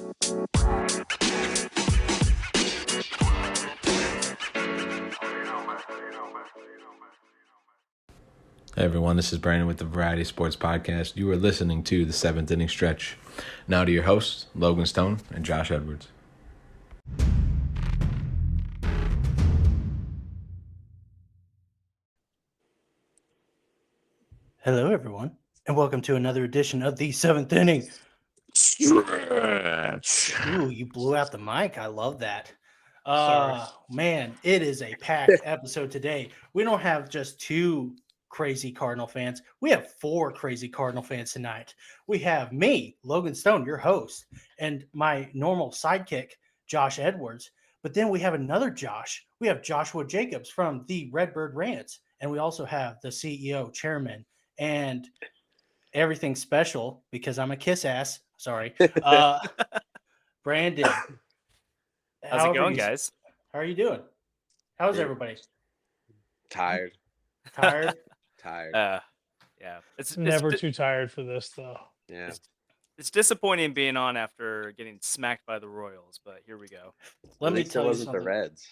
Hey everyone, this is Brandon with the Variety Sports Podcast. You are listening to the 7th Inning Stretch. Now to your hosts, Logan Stone and Josh Edwards. Hello everyone, and welcome to another edition of the 7th Inning Stretch. Ooh, you blew out the mic. I love that. Man, it is a packed episode today. We don't have just two crazy Cardinal fans. We have four crazy Cardinal fans tonight. We have me, Logan Stone, your host, and my normal sidekick, Josh Edwards. But then we have another Josh. We have Joshua Jacobs from the RedBird Rants. And we also have the CEO, chairman, and everything special, because I'm a kiss ass. Sorry. Brandon. How's it going, guys? How are you doing? How's everybody? Tired. Tired? Tired. Yeah. It's never too tired for this, though. Yeah. It's disappointing being on after getting smacked by the Royals, but here we go. Let me tell you something. The Reds.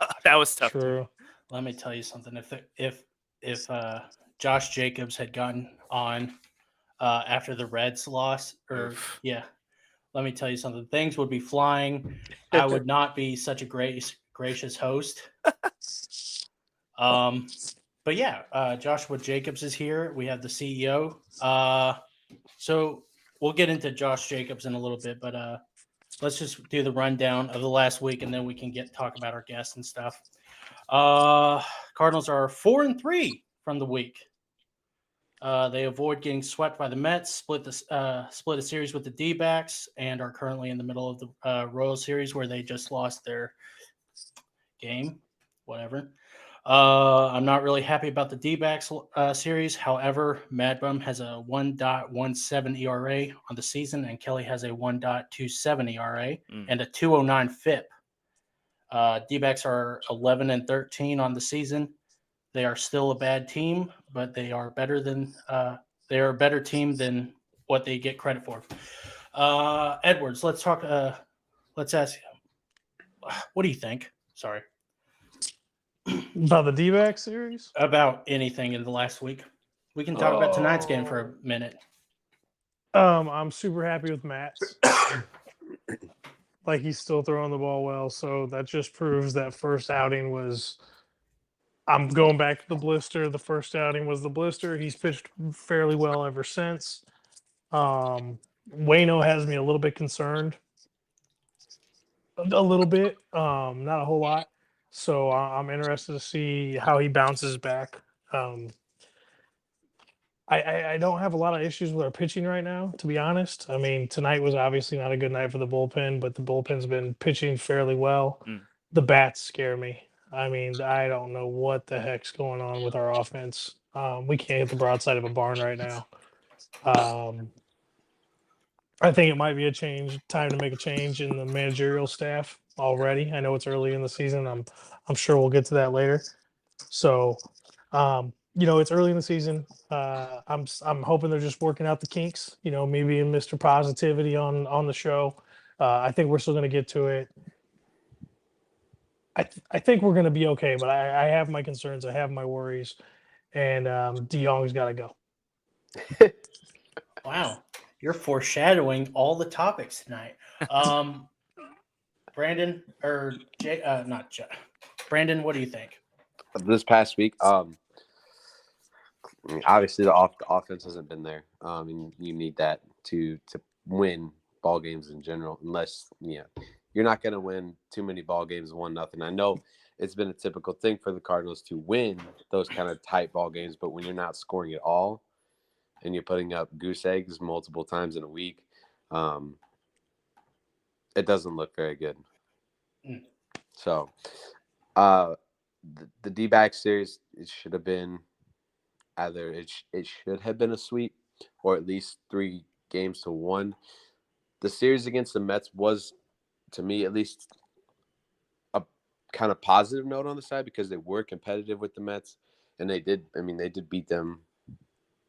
Oh, that was tough. True. Let me tell you something. If Josh Jacobs had gotten on after the Reds lost, let me tell you something. Things would be flying. I would not be such a gracious host. But yeah, Joshua Jacobs is here. We have the CEO. So we'll get into Josh Jacobs in a little bit, but let's just do the rundown of the last week, and then we can talk about our guests and stuff. Cardinals are 4-3 from the week. They avoid getting swept by the Mets, split a series with the D-backs, and are currently in the middle of the Royals series where they just lost their game. Whatever. I'm not really happy about the D-backs series. However, Mad Bum has a 1.17 ERA on the season, and Kelly has a 1.27 ERA and a 2.09 FIP. D-backs are 11-13 on the season. They are still a bad team, but they are they are a better team than what they get credit for. Edwards, let's talk. Let's ask. What do you think? Sorry. About the D-back series? About anything in the last week. We can talk about tonight's game for a minute. I'm super happy with Matt. Like, he's still throwing the ball well, so that just proves that first outing was. I'm going back to the blister. The first outing was the blister. He's pitched fairly well ever since. Waino has me a little bit concerned. A little bit, not a whole lot. So I'm interested to see how he bounces back. I don't have a lot of issues with our pitching right now, to be honest. I mean, tonight was obviously not a good night for the bullpen, but the bullpen's been pitching fairly well. The bats scare me. I mean, I don't know what the heck's going on with our offense. We can't hit the broadside of a barn right now. I think it might be time to make a change in the managerial staff already. I know it's early in the season. I'm sure we'll get to that later. So, it's early in the season. I'm hoping they're just working out the kinks. Maybe in Mr. Positivity on the show. I think we're still going to get to it. I think we're going to be okay, but I have my concerns. I have my worries, and DeYoung's got to go. Wow, you're foreshadowing all the topics tonight. Brandon or Brandon, what do you think? This past week, obviously the offense hasn't been there. And you need that to win ball games in general, unless you're not going to win too many ball games 1-0. I know it's been a typical thing for the Cardinals to win those kind of tight ball games, but when you're not scoring at all and you're putting up goose eggs multiple times in a week, it doesn't look very good. So the D-back series, it should have been it should have been a sweep, or at least 3-1. The series against the Mets was, to me at least, a kind of positive note on the side, because they were competitive with the Mets, and they did beat them.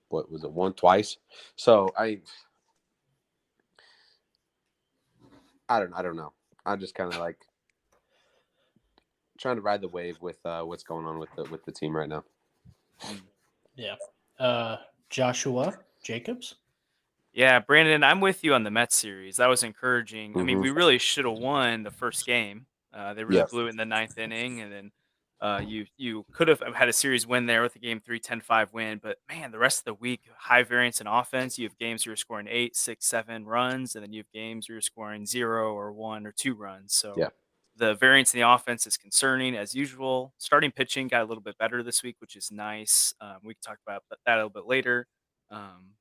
What was it, twice? So I don't know. I'm just kind of like trying to ride the wave with what's going on with the team right now. Yeah. Joshua Jacobs. Yeah, Brandon, I'm with you on the Mets series. That was encouraging. I mean, Mhm. we really should have won the first game. They really Yep. blew it in the 9th inning, and then you could have had a series win there with a game 3, 10-5 win. But man, the rest of the week, high variance in offense. You have games where you're scoring 8, 6, 7 runs, and then you have games where you're scoring 0 or 1 or 2 runs. So Yeah. the variance in the offense is concerning as usual. Starting pitching got a little bit better this week, which is nice. We can talk about that a little bit later.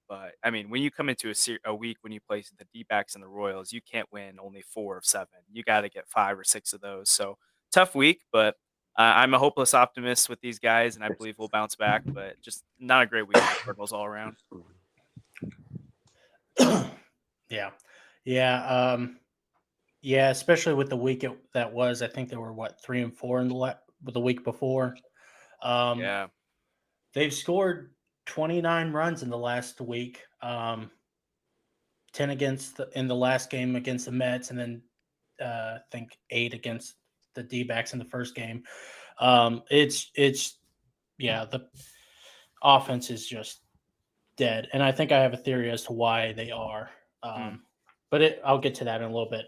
But I mean, when you come into a week when you play the D-backs and the Royals, you can't win only 4 of 7. You got to get 5 or 6 of those. So tough week, but I'm a hopeless optimist with these guys, and I believe we'll bounce back. But just not a great week for the Cardinals all around. Yeah. Yeah. Especially with the week that was. I think they were 3-4 in the week before. Yeah. They've scored 29 runs in the last week. 10 in the last game against the Mets, and then I think 8 against the D-backs in the first game. The offense is just dead, and I think I have a theory as to why they are. But I'll get to that in a little bit.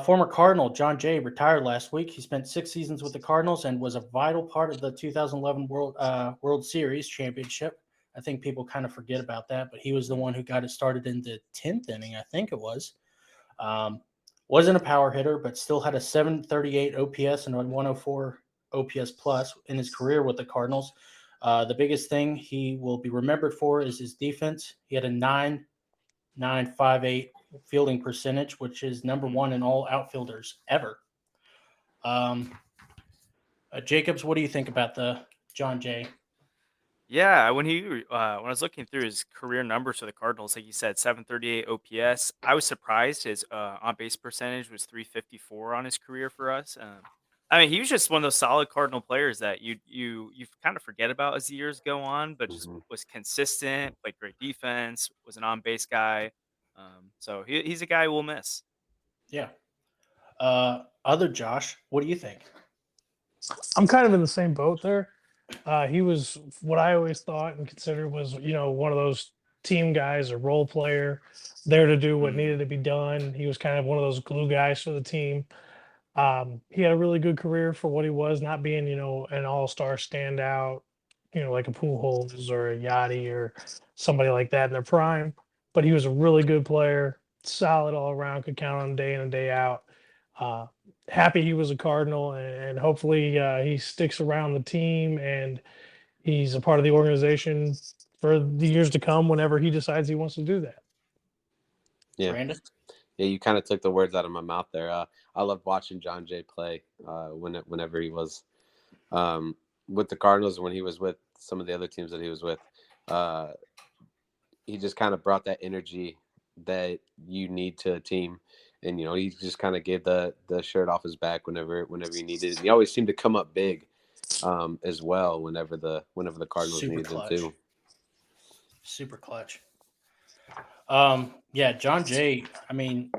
Former Cardinal John Jay retired last week. He spent 6 seasons with the Cardinals and was a vital part of the 2011 World Series championship. I think people kind of forget about that, but he was the one who got it started in the 10th inning, I think it was. Wasn't a power hitter, but still had a 738 OPS and a 104 OPS plus in his career with the Cardinals. The biggest thing he will be remembered for is his defense. He had a 9.958 fielding percentage, which is number 1 in all outfielders ever. Jacobs, what do you think about the John Jay? Yeah, when I was looking through his career numbers for the Cardinals, like you said, 738 OPS. I was surprised his on base percentage was 354 on his career for us. I mean, he was just one of those solid Cardinal players that you kind of forget about as the years go on, but just was consistent, played great defense, was an on base guy. So he's a guy we'll miss. Yeah. Other Josh, what do you think? I'm kind of in the same boat there. He was what I always thought and considered was, one of those team guys, a role player, there to do what needed to be done. He was kind of one of those glue guys for the team. He had a really good career for what he was, not being, an all-star standout, like a Pujols or a Yachty or somebody like that in their prime. But he was a really good player, solid all around, could count on him day in and day out. Happy he was a Cardinal, and hopefully he sticks around the team and he's a part of the organization for the years to come whenever he decides he wants to do that. Yeah. Brandon? Yeah, you kind of took the words out of my mouth there. I loved watching John Jay play whenever he was with the Cardinals and when he was with some of the other teams that he was with. He just kind of brought that energy that you need to a team. And, he just kind of gave the shirt off his back whenever he needed it. He always seemed to come up big as well whenever the Cardinals needed him to. Super clutch. John Jay, I mean,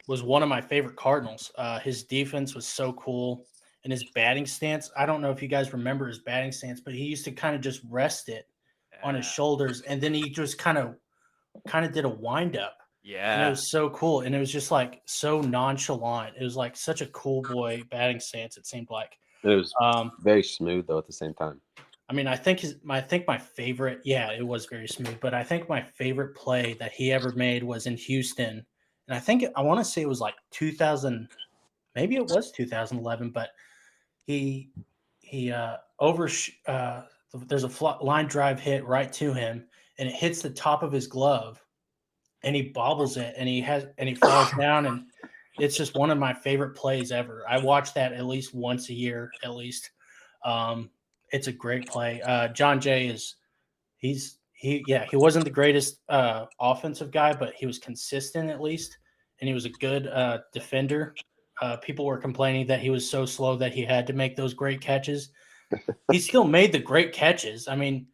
was one of my favorite Cardinals. His defense was so cool, and his batting stance. I don't know if you guys remember his batting stance, but he used to kind of just rest it on his shoulders, and then he just kind of did a wind up. Yeah, and it was so cool, and it was just like so nonchalant. It was like such a cool boy batting stance. It seemed like it was very smooth though at the same time. I mean, I think my favorite, it was very smooth, but I think my favorite play that he ever made was in Houston. And I want to say it was like 2000, maybe it was 2011, but there's a line drive hit right to him, and it hits the top of his glove, and he bobbles it, and he falls down, and it's just one of my favorite plays ever. I watch that at least once a year, at least. It's a great play. John Jay he wasn't the greatest offensive guy, but he was consistent at least, and he was a good defender. People were complaining that he was so slow that he had to make those great catches. He still made the great catches. I mean,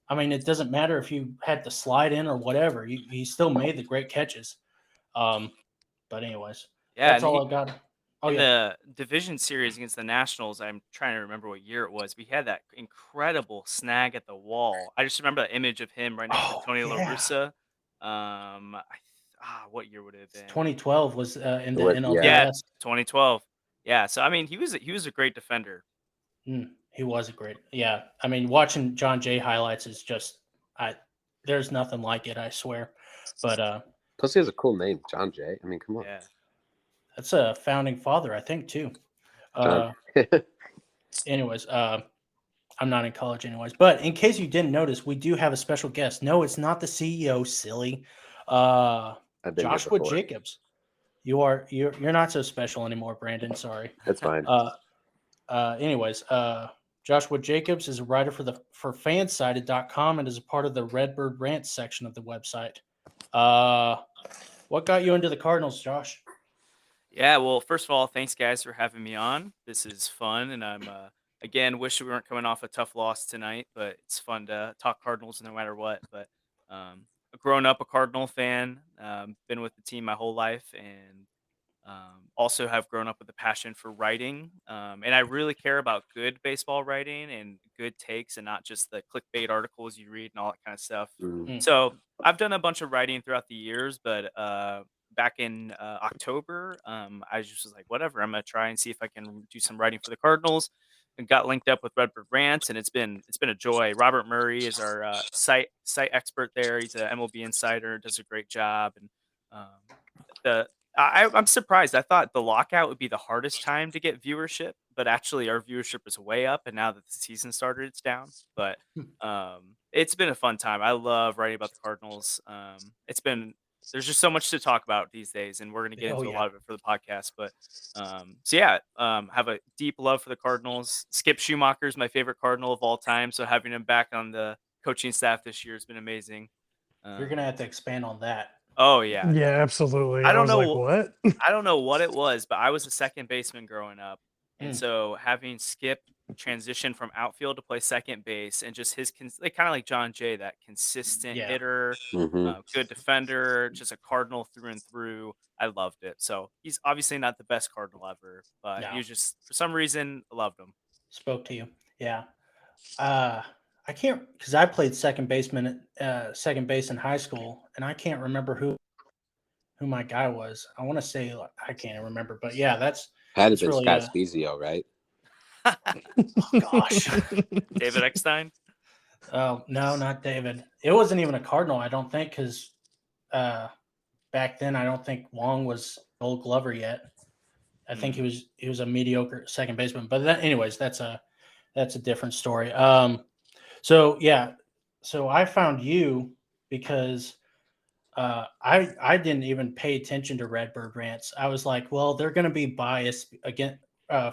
it doesn't matter if you had to slide in or whatever. He still made the great catches. But anyways, Yeah, That's and all I got. Oh in yeah, the division series against the Nationals, I'm trying to remember what year it was. We had that incredible snag at the wall. I just remember the image of him right next to oh Tony La yeah. Russa. What year would it have been? 2012 was in the Yeah. Yeah, NLDS. 2012. Yeah, so I mean, he was a great defender. He was a great. Yeah, I mean, watching John Jay highlights is just there's nothing like it. I swear. But Plus, he has a cool name, John Jay. I mean, come on, Yeah. that's a founding father, I think, too. John. Anyways, I'm not in college, anyways. But in case you didn't notice, we do have a special guest. No, it's not the CEO, silly. I've been here Joshua before. Jacobs. You're not so special anymore, Brandon. Sorry. That's fine. Anyways, Joshua Jacobs is a writer for fansided.com and is a part of the RedBird Rants section of the website. What got you into the Cardinals, Josh? Yeah, well, first of all, thanks guys for having me on. This is fun, and I'm again wish we weren't coming off a tough loss tonight, but it's fun to talk Cardinals no matter what. But growing up a Cardinal fan, been with the team my whole life, and also have grown up with a passion for writing. And I really care about good baseball writing and good takes, and not just the clickbait articles you read and all that kind of stuff. Mm. So I've done a bunch of writing throughout the years, but back in October, I just was like, whatever, I'm gonna try and see if I can do some writing for the Cardinals, and got linked up with RedBird Rants, and it's been a joy. Robert Murray is our site expert there. He's an MLB insider, does a great job, and the I'm surprised. I thought the lockout would be the hardest time to get viewership, but actually our viewership is way up, and now that the season started, it's down. But it's been a fun time. I love writing about the Cardinals. There's just so much to talk about these days, and we're going to get Oh, into a yeah. lot of it for the podcast. But so yeah, have a deep love for the Cardinals. Skip Schumacher is my favorite Cardinal of all time, so having him back on the coaching staff this year has been amazing. You're gonna have to expand on that. Oh yeah, Yeah, absolutely. I I don't was know. like, what? I don't know what it was, but I was a second baseman growing up. And Mm. so having Skip transition from outfield to play second base, and just his kind of like John Jay, that consistent Yeah. hitter, Mhm. good defender, just a Cardinal through and through. I loved it. So he's obviously not the best Cardinal ever, but No. he was just, for some reason, I loved him. Spoke to you. Yeah. I can't, because I played second base in high school, and I can't remember who my guy was. I want to say I can't remember, but yeah, that's Had it it's been really Scott Spezio, right? oh gosh. David Eckstein. Oh no, not David. It wasn't even a Cardinal, I don't think, because back then I don't think Wong was Gold Glover yet. I think he was a mediocre second baseman. But anyways, that's a different story. So yeah, so I found you because I didn't even pay attention to RedBird Rants. I was like, well, they're going to be biased again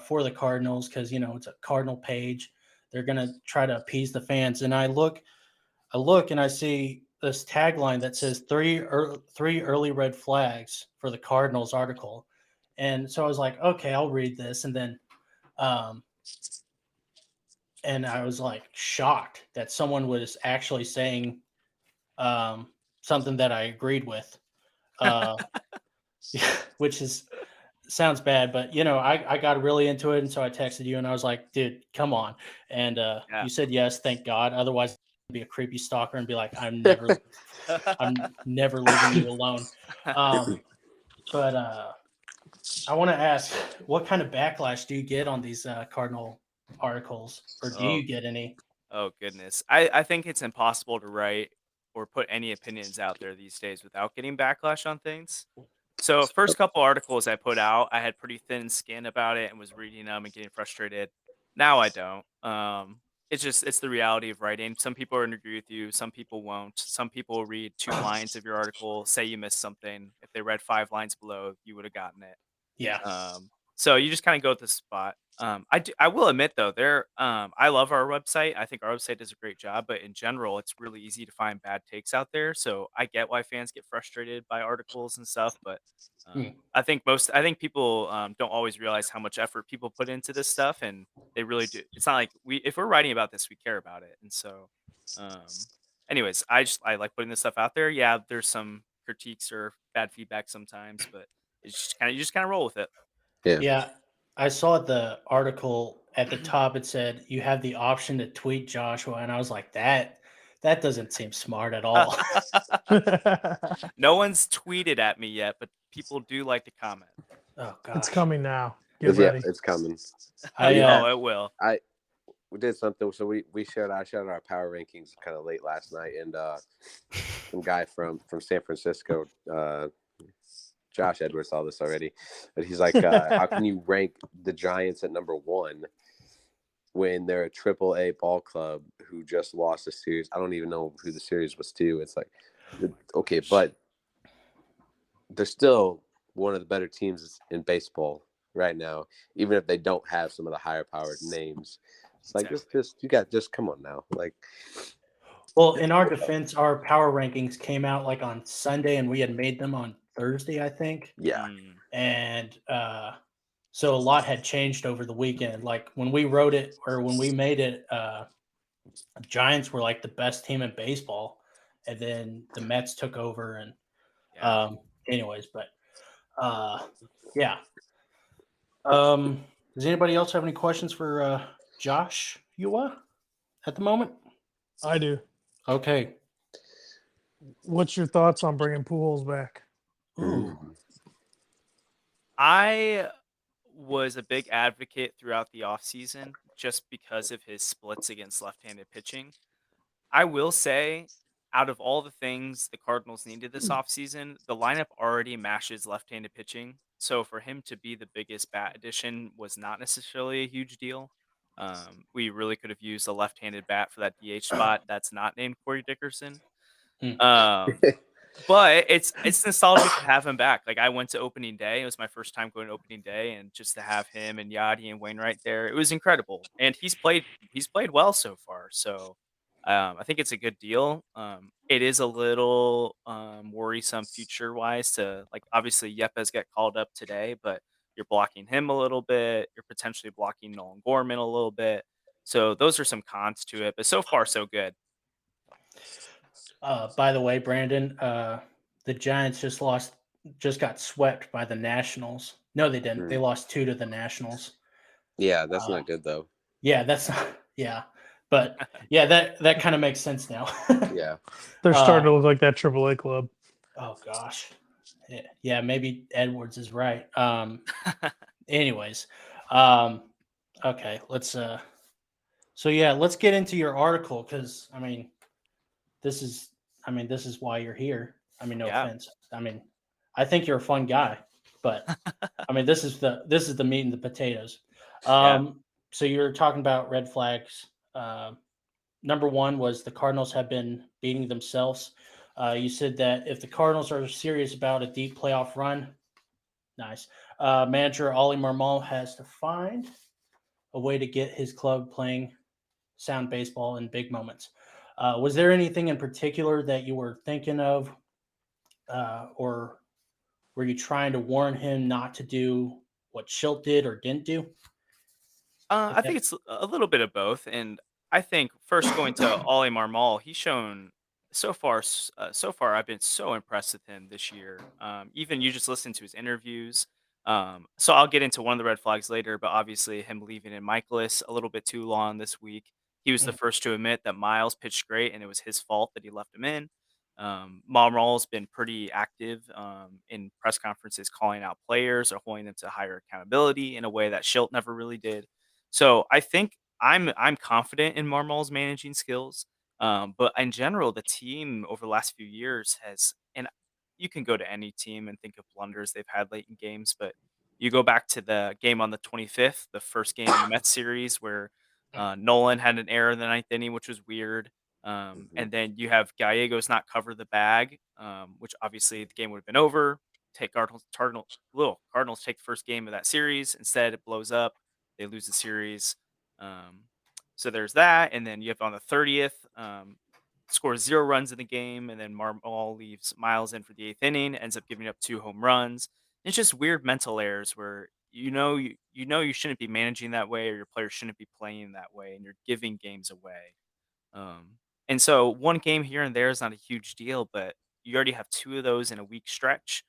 for the Cardinals because it's a Cardinal page. They're going to try to appease the fans. And I look and I see this tagline that says three early red flags for the Cardinals article. And so I was like, okay, I'll read this. And then and I was like shocked that someone was actually saying something that I agreed with, which sounds bad, but I got really into it, and so I texted you, and I was like, "Dude, come on!" And Yeah. you said yes, thank God. Otherwise, I'd be a creepy stalker and be like, "I'm never leaving you alone." But I want to ask, what kind of backlash do you get on these Cardinal articles, or do you get any? Oh goodness. I think it's impossible to write or put any opinions out there these days without getting backlash on things. So first couple articles I put out, I had pretty thin skin about it and was reading them and getting frustrated. Now I don't. It's the reality of writing. Some people are going to agree with you, some people won't. Some people will read 2 lines of your article, say you missed something. If they read 5 lines below, you would have gotten it. Yeah, So you just kind of go with the spot. I will admit though, I love our website. I think our website does a great job, but in general, it's really easy to find bad takes out there. So I get why fans get frustrated by articles and stuff, but Hmm. I think people don't always realize how much effort people put into this stuff, and they really do. It's not like if we're writing about this, we care about it, and so, um, anyways, I like putting this stuff out there. Yeah, there's some critiques or bad feedback sometimes, but it's just kind of you just kind of roll with it. Yeah. Yeah, I saw the article at the top. It said you have the option to tweet Joshua, and I was like, that doesn't seem smart at all. No one's tweeted at me yet, but people do like to comment. Oh It's gosh, coming now. Get Yeah, ready. it's coming. Oh, it will. We did something. So we shared our power rankings kind of late last night, and some guy from San Francisco, Josh Edwards, saw this already, but he's like, how can you rank the Giants at number 1 when they're a AAA ball club who just lost a series? I don't even know who the series was to. It's like, okay, but they're still one of the better teams in baseball right now, even if they don't have some of the higher powered names. It's like, just come on now. Like, well, in our defense, our power rankings came out like on Sunday, and we had made them on Thursday, I think. yeah. And so a lot had changed over the weekend. Like when we wrote it or when we made it, Giants were like the best team in baseball, and then the Mets took over. And anyways, but yeah. Does anybody else have any questions for Josh Yua at the moment? I do. Okay. What's your thoughts on bringing Pujols back? Ooh. I was a big advocate throughout the offseason just because of his splits against left-handed pitching. I will say, out of all the things the Cardinals needed this offseason, the lineup already matches left-handed pitching. So for him to be the biggest bat addition was not necessarily a huge deal. We really could have used a left-handed bat for that DH spot that's not named Corey Dickerson. But it's nostalgic to have him back. Like, I went to opening day. It was my first time going to opening day, and just to have him and Yachty and Wainwright there, it was incredible. And he's played well so far. So I think it's a good deal. It is a little worrisome future wise to, like, obviously Yepes got called up today, but you're blocking him a little bit. You're potentially blocking Nolan Gorman a little bit. So those are some cons to it, but so far so good. By the way, Brandon, the Giants just got swept by the Nationals. No, they didn't. They lost 2 to the Nationals. Yeah, that's not good though. Yeah, that's not. Yeah, but yeah, that kind of makes sense now. Yeah, they're starting to look like that AAA club. Oh gosh, yeah, maybe Edwards is right. Anyways, okay, let's. So yeah, let's get into your article because this is why you're here. No offense. I think you're a fun guy, but this is the meat and the potatoes. So you're talking about red flags. Number 1 was the Cardinals have been beating themselves. You said that if the Cardinals are serious about a deep playoff run, nice. Manager Ollie Marmol has to find a way to get his club playing sound baseball in big moments. Was there anything in particular that you were thinking of, or were you trying to warn him not to do what Schilt did or didn't do? I think it's a little bit of both, and I think first going to Ollie Marmol, he's shown so far. So far, I've been so impressed with him this year. Even you just listen to his interviews. So I'll get into one of the red flags later, but obviously him leaving in Michaelis a little bit too long this week. He was the first to admit that Miles pitched great, and it was his fault that he left him in. Marmol's been pretty active in press conferences, calling out players or holding them to higher accountability in a way that Schilt never really did. So I think I'm confident in Marmol's managing skills. But in general, the team over the last few years has, and you can go to any team and think of blunders they've had late in games, but you go back to the game on the 25th, the first game in the Mets series where Nolan had an error in the ninth inning, which was weird. And then you have Gallegos not cover the bag, which obviously the game would have been over. Cardinals take the first game of that series. Instead, it blows up. They lose the series. So there's that. And then you have on the 30th, scores 0 runs in the game. And then Marmol leaves Miles in for the 8th inning, ends up giving up 2 home runs. It's just weird mental errors where you shouldn't be managing that way, or your players shouldn't be playing that way, and you're giving games away. And so one game here and there is not a huge deal, but you already have 2 of those in a week stretch.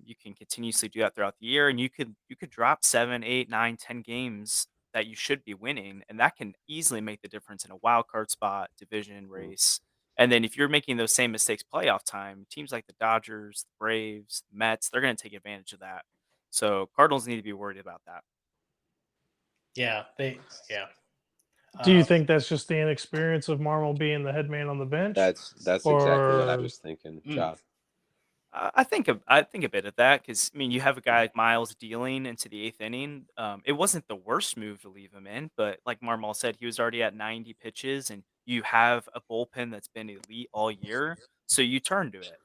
You can continuously do that throughout the year, and you could drop 7, 8, 9, 10 games that you should be winning, and that can easily make the difference in a wild card spot, division race. And then if you're making those same mistakes playoff time, teams like the Dodgers, the Braves, the Mets, they're going to take advantage of that. So Cardinals need to be worried about that. Yeah, Do you think that's just the inexperience of Marmol being the head man on the bench? That's exactly what I Or was thinking, Josh. I think a bit of that because I mean you have a guy like Miles dealing into the 8th inning. It wasn't the worst move to leave him in, but like Marmol said, he was already at 90 pitches, and you have a bullpen that's been elite all year, so you turn to it.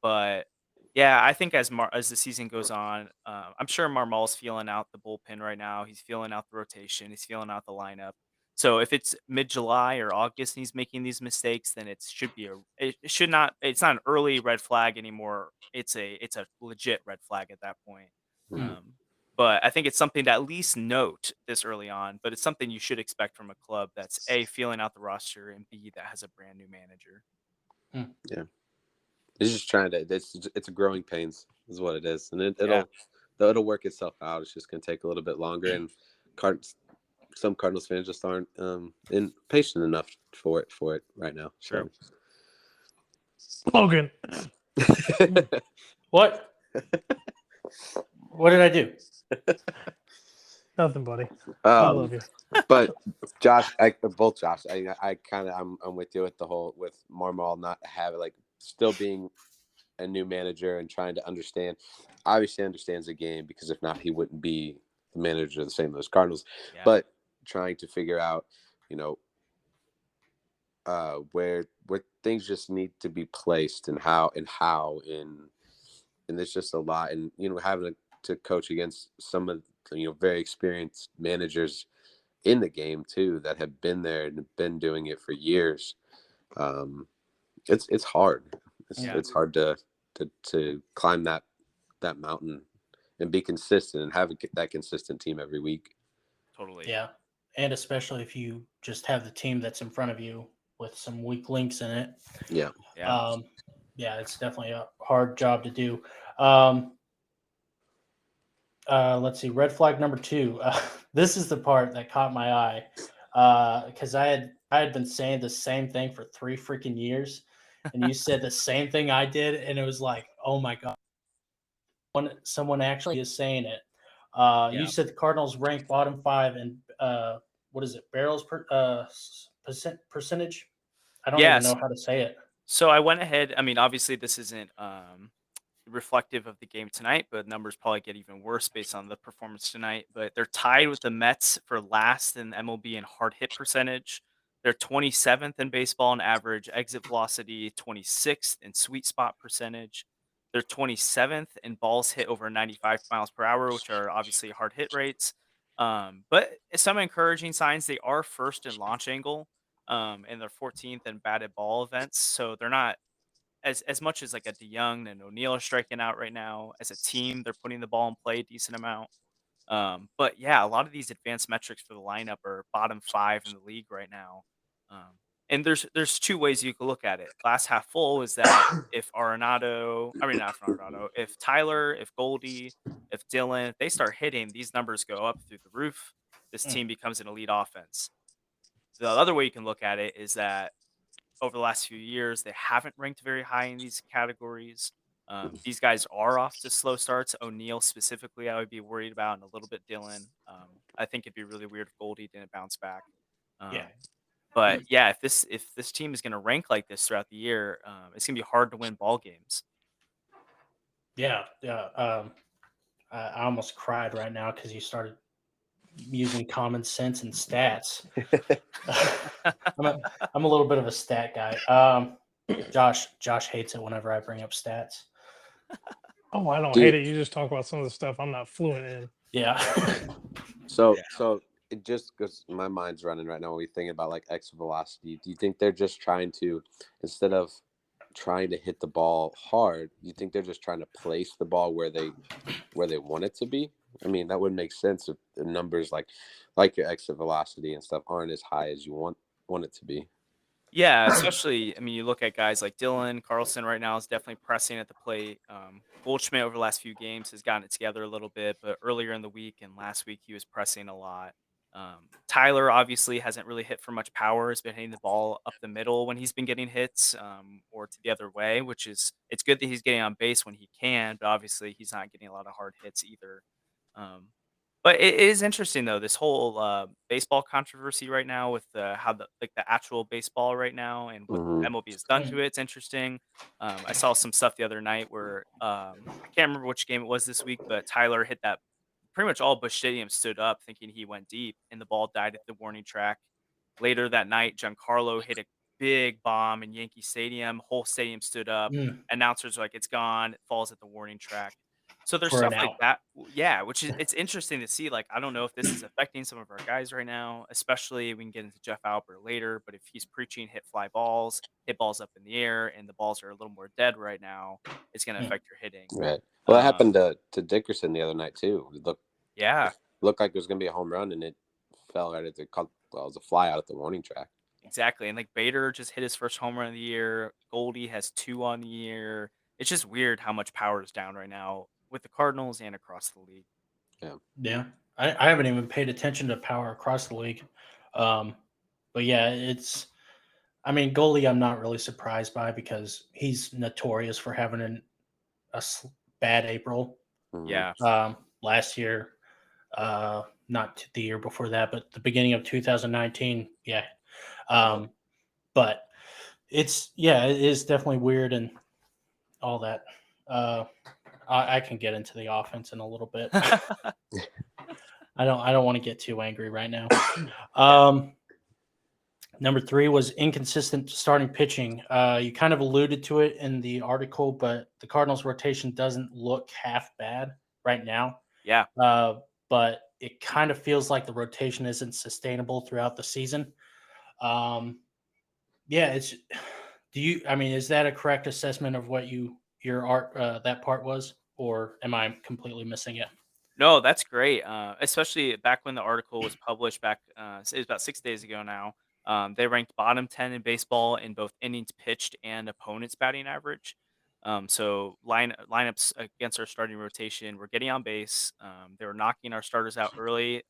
But yeah, I think as the season goes on, I'm sure Marmol's feeling out the bullpen right now. He's feeling out the rotation. He's feeling out the lineup. So if it's mid-July or August and he's making these mistakes, then it should not it's not an early red flag anymore. It's a legit red flag at that point. Um, but I think it's something to at least note this early on, but it's something you should expect from a club that's A, feeling out the roster, and B, that has a brand new manager. Yeah. It's just trying to it's a growing pains is what it is. And it'll work itself out. It's just gonna take a little bit longer, and some Cardinals fans just aren't impatient enough for it right now. Sure. Logan. What? What did I do? Nothing, buddy. I love you. But Josh, both Josh, I kind of I'm with you with the whole with Marmol not having still being a new manager and trying to obviously understands the game, because if not, he wouldn't be the manager of the St. Louis Cardinals. Yeah. But trying to figure out, where things just need to be placed and how and there's just a lot, and having to coach against some of very experienced managers in the game too that have been there and been doing it for years. It's hard. It's hard to climb that mountain and be consistent and have that consistent team every week. Totally. Yeah. And especially if you just have the team that's in front of you with some weak links in it. Yeah. Yeah, it's definitely a hard job to do. Let's see. Red flag number 2. This is the part that caught my eye because I had been saying the same thing for 3 freaking years, and you said the same thing I did, and it was like, oh my god, someone actually is saying it. You said the Cardinals rank bottom 5 and what is it? Barrels percentage. I don't even know how to say it. So I went ahead. I mean, obviously this isn't reflective of the game tonight, but numbers probably get even worse based on the performance tonight. But they're tied with the Mets for last in MLB in hard hit percentage. They're 27th in baseball in average exit velocity, 26th in sweet spot percentage. They're 27th in balls hit over 95 miles per hour, which are obviously hard hit rates. But some encouraging signs. They are first in launch angle, and they're 14th in batted ball events. So they're not as much as like a DeYoung and O'Neill are striking out right now. As a team, they're putting the ball in play a decent amount. But yeah, a lot of these advanced metrics for the lineup are bottom 5 in the league right now. And there's 2 ways you could look at it. Glass half full is that if if Tyler, if Goldie, if Dylan, if they start hitting, these numbers go up through the roof. This team becomes an elite offense. The other way you can look at it is that over the last few years, they haven't ranked very high in these categories. These guys are off to slow starts. O'Neill specifically, I would be worried about, and a little bit Dylan. I think it'd be really weird if Goldie didn't bounce back. But yeah, if this team is going to rank like this throughout the year, it's going to be hard to win ball games. Yeah. I almost cried right now because you started using common sense and stats. I'm a little bit of a stat guy. Josh hates it whenever I bring up stats. Oh, I don't hate it. You just talk about some of the stuff I'm not fluent in. Yeah. So it just goes, my mind's running right now when we think about like exit velocity. Do you think they're just trying to, instead of trying to hit the ball hard, you think they're just trying to place the ball where they want it to be? I mean, that would make sense if the numbers like your exit velocity and stuff aren't as high as you want it to be. Yeah, especially, I mean, you look at guys like Dylan Carlson right now is definitely pressing at the plate. Goldschmidt over the last few games has gotten it together a little bit, but earlier in the week and last week he was pressing a lot. Tyler obviously hasn't really hit for much power. Has been hitting the ball up the middle when he's been getting hits, or to the other way, which is it's good that he's getting on base when he can, but obviously he's not getting a lot of hard hits either. Um, but it is interesting though, this whole baseball controversy right now with how the actual baseball right now and what Hmm. MLB has done to it. It's interesting. I saw some stuff the other night where I can't remember which game it was this week, but Tyler hit that pretty much all Busch Stadium stood up thinking he went deep, and the ball died at the warning track. Later that night, Giancarlo hit a big bomb in Yankee Stadium. Whole stadium stood up. Announcers were like, "It's gone." It falls at the warning track. So there's For an stuff like out. that. Yeah, which is it's interesting to see. Like, I don't know if this is affecting some of our guys right now, especially we can get into Jeff Albert later. But if he's preaching hit fly balls, hit balls up in the air, and the balls are a little more dead right now, it's going to affect your hitting. Right. Well, that Um, happened to Dickerson the other night too. yeah, Looked like it was going to be a home run, and it fell right at the well, it was a fly out at the warning track. exactly. And like Bader just hit his first home run of the year. Goldie has 2 on the year. It's just weird how much power is down right now with the Cardinals and across the league. Yeah. I haven't even paid attention to power across the league. But yeah, I mean, goalie, I'm not really surprised by because he's notorious for having bad April. Mhm. Yeah. Last year, not the year before that, but the beginning of 2019. Yeah. But it is definitely weird and all that. I can get into the offense in a little bit. I don't want to get too angry right now. Number 3 was inconsistent starting pitching. You kind of alluded to it in the article, but the Cardinals rotation doesn't look half bad right now. Yeah. But it kind of feels like the rotation isn't sustainable throughout the season. Is that a correct assessment of what that part was, or am I completely missing it? No, that's great. Especially back when the article was published back, it was about 6 days ago now. They ranked bottom 10 in baseball in both innings pitched and opponents batting average. So lineups against our starting rotation were getting on base. They were knocking our starters out early.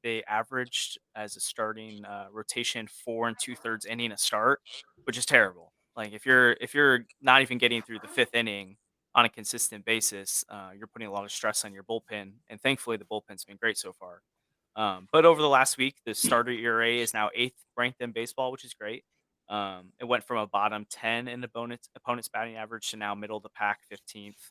They averaged as a starting rotation 4 2/3 inning a start, which is terrible. Like if you're not even getting through the 5th inning on a consistent basis, you're putting a lot of stress on your bullpen, and thankfully the bullpen's been great so far. But over the last week, the starter ERA is now 8th ranked in baseball, which is great. It went from a bottom 10 in opponent's batting average to now middle of the pack, 15th.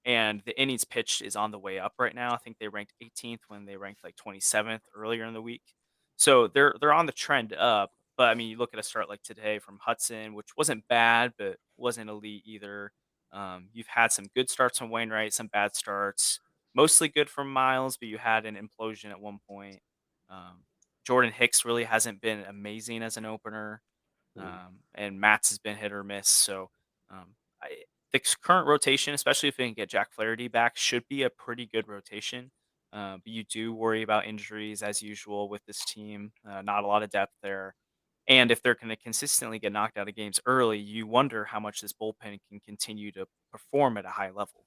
And the innings pitched is on the way up right now. I think they ranked 18th when they ranked like 27th earlier in the week. So they're on the trend up. But I mean, you look at a start like today from Hudson, which wasn't bad, but wasn't elite either. You've had some good starts from Wainwright, some bad starts, mostly good from Miles, but you had an implosion at one point. Jordan Hicks really hasn't been amazing as an opener, and Matz has been hit or miss. So um, the current rotation, especially if they can get Jack Flaherty back, should be a pretty good rotation. But you do worry about injuries as usual with this team. Not a lot of depth there. And if they're going to consistently get knocked out of games early, you wonder how much this bullpen can continue to perform at a high level.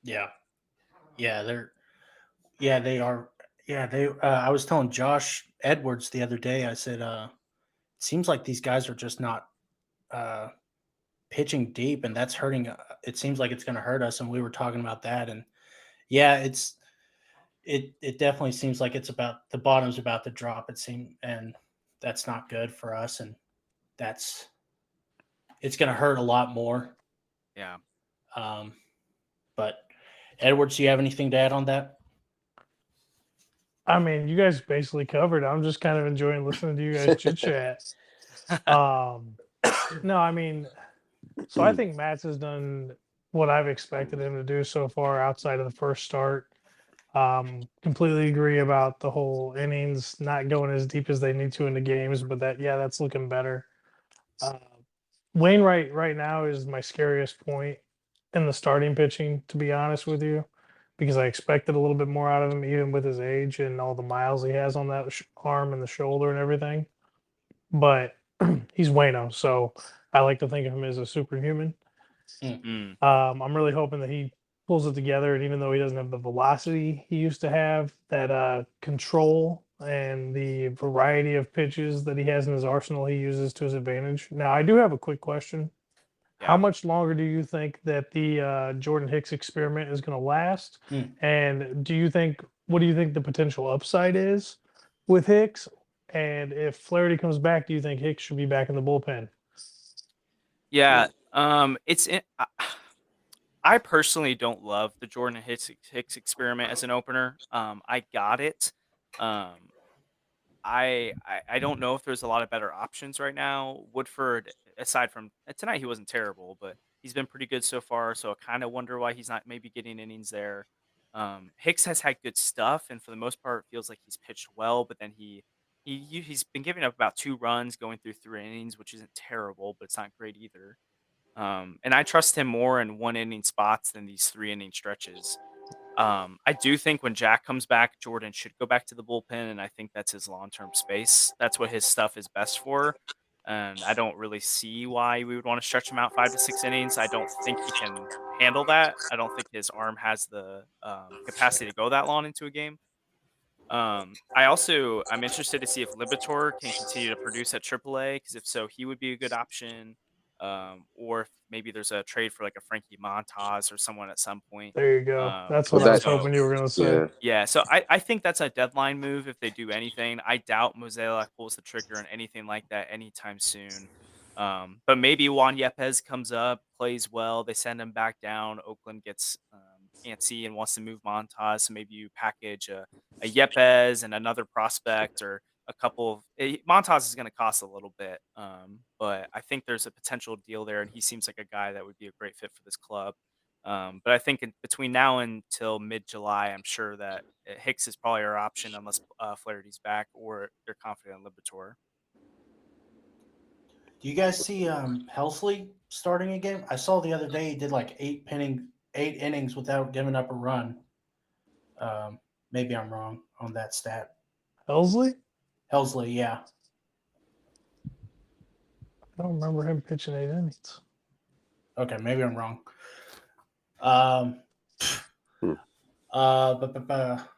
Yeah. Yeah, they are. Yeah, I was telling Josh Edwards the other day, I said, it seems like these guys are just not pitching deep, and that's hurting. It seems like it's going to hurt us, and we were talking about that. And yeah, it definitely seems like it's about the bottom's about to drop. It seems, and that's not good for us, and it's going to hurt a lot more. Yeah. But Edwards, do you have anything to add on that? I mean, you guys basically covered. I'm just kind of enjoying listening to you guys chit chat. No, I mean, so I think Matt's has done what I've expected him to do so far outside of the first start. Completely agree about the whole innings not going as deep as they need to in the games, but that's looking better. Wainwright right now is my scariest point in the starting pitching, to be honest with you, because I expected a little bit more out of him, even with his age and all the miles he has on that arm and the shoulder and everything. But he's Wayno, so I like to think of him as a superhuman. I'm really hoping that he pulls it together, and even though he doesn't have the velocity he used to have, that control and the variety of pitches that he has in his arsenal, he uses to his advantage. Now, I do have a quick question. How Yeah. much longer do you think that the Jordan Hicks experiment is going to last? And what do you think the potential upside is with Hicks? And if Flaherty comes back, do you think Hicks should be back in the bullpen? Yeah. I personally don't love the Jordan Hicks experiment as an opener. I got it. I don't know if there's a lot of better options right now. Woodford, aside from tonight, he wasn't terrible, but he's been pretty good so far. So I kind of wonder why he's not maybe getting innings there. Hicks has had good stuff, and for the most part, it feels like he's pitched well. But then he's been giving up about 2 runs going through 3 innings, which isn't terrible, but it's not great either. And I trust him more in 1 inning spots than these 3 inning stretches. I do think when Jack comes back, Jordan should go back to the bullpen, and I think that's his long-term space. That's what his stuff is best for. And I don't really see why we would want to stretch him out 5 to 6 innings. I don't think he can handle that. I don't think his arm has the capacity to go that long into a game. I'm interested to see if Libator can continue to produce at AAA, because if so, he would be a good option. Or if maybe there's a trade for like a Frankie Montas or someone at some point. There you go. That's Well, what I was that- hoping you were going to say. Yeah. Yeah, so I think that's a deadline move if they do anything. I doubt Mozeliak pulls the trigger on anything like that anytime soon. But maybe Juan Yepes comes up, plays well, they send him back down. Oakland gets antsy and wants to move Montas, so maybe you package a Yepes and another prospect, or a couple of Montas is going to cost a little bit, but I think there's a potential deal there, and he seems like a guy that would be a great fit for this club. But I think between now until mid-July, I'm sure that Hicks is probably our option unless Flaherty's back or they're confident in Libator. Do you guys see Helsley starting a game? I saw the other day he did like 8 innings without giving up a run. Maybe I'm wrong on that stat. Helsley? Helsley, yeah. I don't remember him pitching 8 innings. Okay, maybe I'm wrong.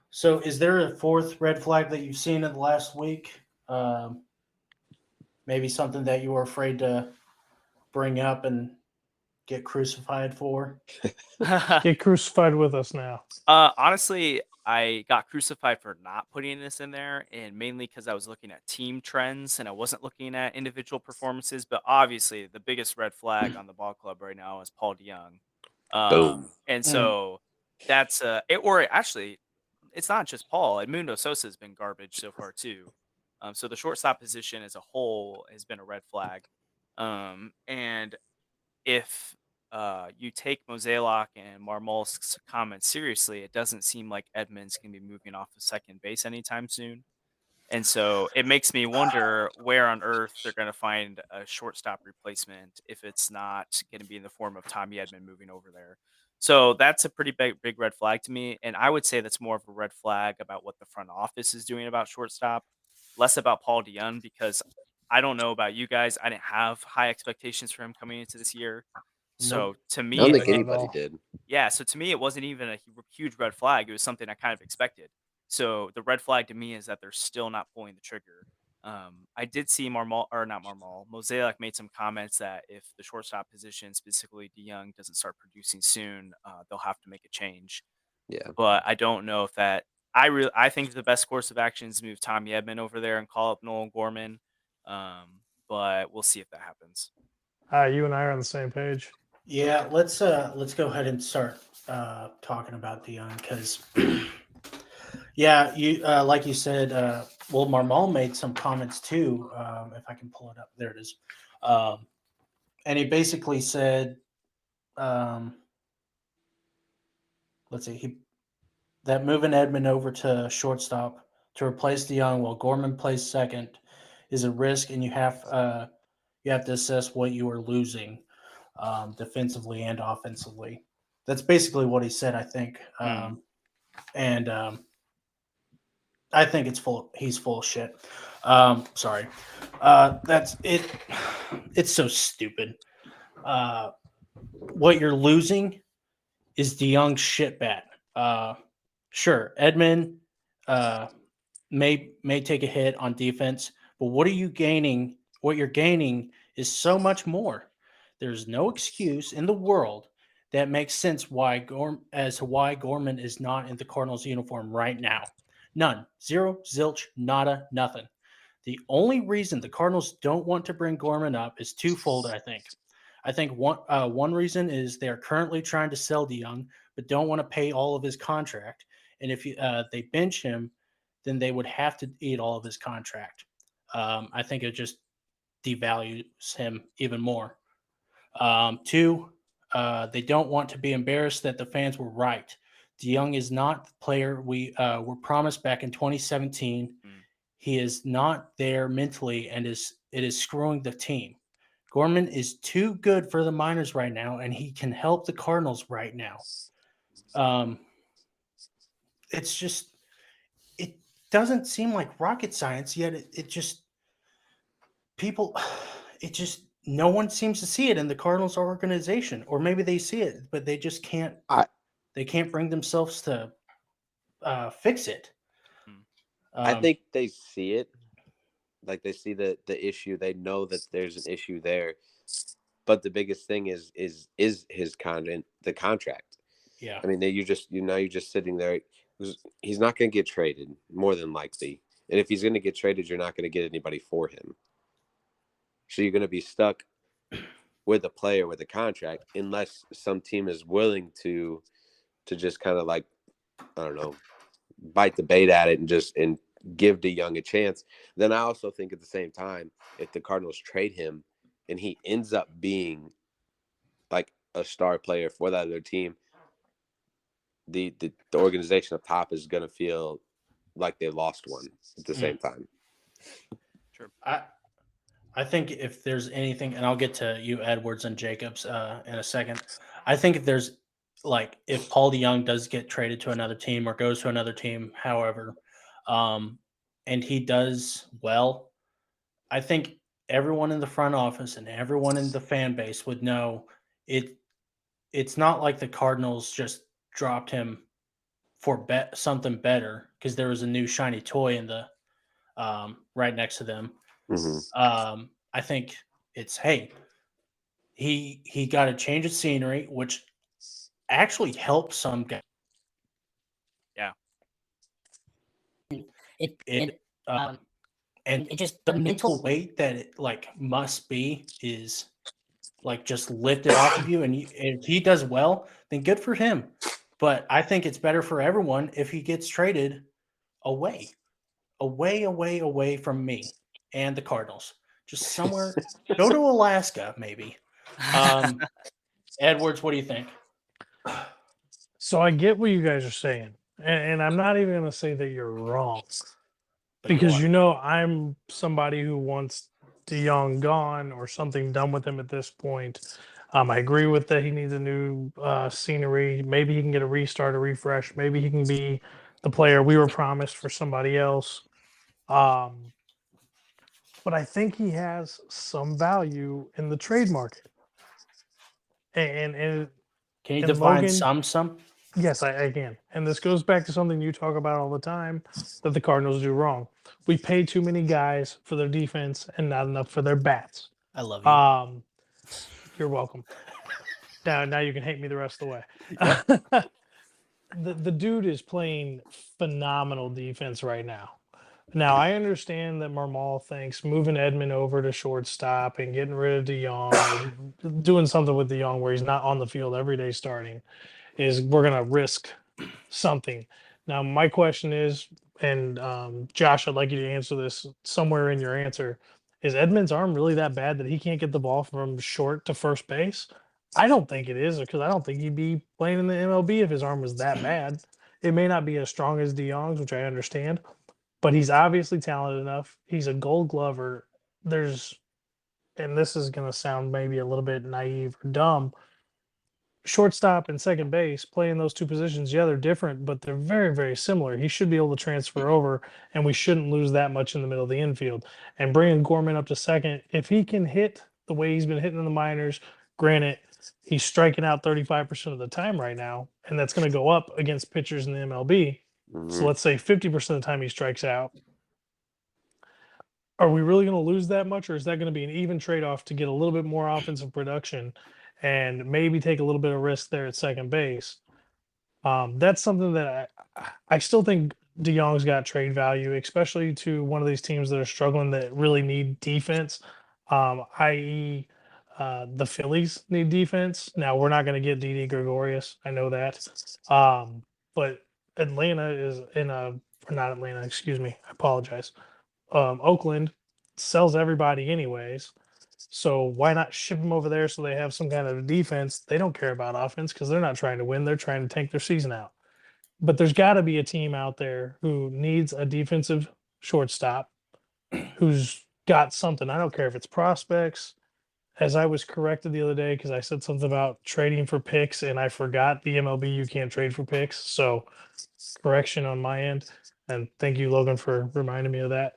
So is there a fourth red flag that you've seen in the last week? Maybe something that you were afraid to bring up and get crucified for? Get crucified with us now. Honestly, I got crucified for not putting this in there, and mainly because I was looking at team trends and I wasn't looking at individual performances. But obviously, the biggest red flag on the ball club right now is Paul DeYoung. Boom. And so that's actually, it's not just Paul. Edmundo Sosa has been garbage so far too. So the shortstop position as a whole has been a red flag. And if you take Mozeliak and Marmolsk's comments seriously, it doesn't seem like Edmonds can be moving off of second base anytime soon. And so it makes me wonder where on earth they're going to find a shortstop replacement if it's not going to be in the form of Tommy Edman moving over there. So that's a pretty big red flag to me. And I would say that's more of a red flag about what the front office is doing about shortstop, less about Paul DeYoung, because I don't know about you guys. I didn't have high expectations for him coming into this year. So to me, I don't think not at anybody all. did. yeah, so to me, it wasn't even a huge red flag. It was something I kind of expected. So the red flag to me is that they're still not pulling the trigger. I did see Mosaic made some comments that if the shortstop position, specifically DeYoung, doesn't start producing soon, they'll have to make a change. Yeah. But I don't know if that. I think the best course of action is move Tommy Edman over there and call up Nolan Gorman. But we'll see if that happens. You and I are on the same page. Yeah, let's go ahead and start talking about DeYoung, because yeah, you like you said, well, Marmol made some comments too. If I can pull it up, there it is. And he basically said, let's see, that moving Edman over to shortstop to replace DeYoung while Gorman plays second is a risk, and you have to assess what you are losing. Defensively and offensively. That's basically what he said, I think. And I think he's full of shit. Sorry. That's it. It's so stupid. What you're losing is DeYoung's shit bat. Sure, Edmund may take a hit on defense, but what are you gaining? What you're gaining is so much more. There's no excuse in the world that makes sense as to why Gorman is not in the Cardinals uniform right now. None. Zero, zilch, nada, nothing. The only reason the Cardinals don't want to bring Gorman up is twofold, I think. I think one reason is they're currently trying to sell DeYoung, but don't want to pay all of his contract. And if they bench him, then they would have to eat all of his contract. I think it just devalues him even more. Two, they don't want to be embarrassed that the fans were right. DeYoung is not the player we were promised back in 2017. He is not there mentally, and it is screwing the team. Gorman is too good for the minors right now, and he can help the Cardinals right now. It's just, it doesn't seem like rocket science, yet it just, no one seems to see it in the Cardinals organization, or maybe they see it, but they just can't, they can't bring themselves to fix it. I think they see it. Like they see the issue. They know that there's an issue there. But the biggest thing is his the contract. Yeah. I mean, you're just sitting there. He's not going to get traded, more than likely. And if he's going to get traded, you're not going to get anybody for him. So you're going to be stuck with a player with a contract, unless some team is willing to just kind of like, I don't know, bite the bait at it and give DeYoung a chance. Then I also think at the same time, if the Cardinals trade him and he ends up being like a star player for that other team, the organization up top is going to feel like they lost one at the same time. Sure. I think if there's anything, and I'll get to you, Edwards and Jacobs, in a second. I think if there's if Paul DeYoung does get traded to another team or goes to another team, however, and he does well, I think everyone in the front office and everyone in the fan base would know it's not like the Cardinals just dropped him for something better because there was a new shiny toy in the right next to them. Mm-hmm. I think it's, hey, he got a change of scenery, which actually helped some guys. Yeah. And it just the mental weight that it must be is just lifted off of you. And if he does well, then good for him. But I think it's better for everyone if he gets traded away from me and the Cardinals. Just somewhere, go to Alaska, maybe. Edwards, what do you think? So I get what you guys are saying, and I'm not even going to say that you're wrong, because I'm somebody who wants DeYoung gone or something done with him at this point. I agree with that. He needs a new scenery. Maybe he can get a restart, a refresh. Maybe he can be the player we were promised for somebody else. But I think he has some value in the trade market. And can you define Logan, some? Yes, I can. And this goes back to something you talk about all the time that the Cardinals do wrong. We pay too many guys for their defense and not enough for their bats. I love you. You're welcome. Now you can hate me the rest of the way. Yep. The dude is playing phenomenal defense right now. Now, I understand that Marmal thinks moving Edmund over to shortstop and getting rid of DeYoung, doing something with DeYoung where he's not on the field every day starting, is we're going to risk something. Now, my question is, and Josh, I'd like you to answer this somewhere in your answer, is Edmund's arm really that bad that he can't get the ball from short to first base? I don't think it is, because I don't think he'd be playing in the MLB if his arm was that bad. It may not be as strong as DeYoung's, which I understand, but he's obviously talented enough. He's a Gold Glover. And this is going to sound maybe a little bit naive or dumb, shortstop and second base, playing those two positions, yeah, they're different, but they're very, very similar. He should be able to transfer over, and we shouldn't lose that much in the middle of the infield. And bringing Gorman up to second, if he can hit the way he's been hitting in the minors, granted, he's striking out 35% of the time right now, and that's going to go up against pitchers in the MLB. So let's say 50% of the time he strikes out. Are we really going to lose that much, or is that going to be an even trade-off to get a little bit more offensive production and maybe take a little bit of risk there at second base? That's something that I still think DeYoung's got trade value, especially to one of these teams that are struggling that really need defense, i.e., the Phillies need defense. Now we're not going to get Didi Gregorius, I know that, but Atlanta is in a or not Atlanta, excuse me, I apologize. Oakland sells everybody anyways. So why not ship them over there so they have some kind of defense? They don't care about offense because they're not trying to win. They're trying to tank their season out. But there's got to be a team out there who needs a defensive shortstop who's got something. I don't care if it's prospects. As I was corrected the other day because I said something about trading for picks and I forgot the MLB you can't trade for picks. So correction on my end. And thank you, Logan, for reminding me of that.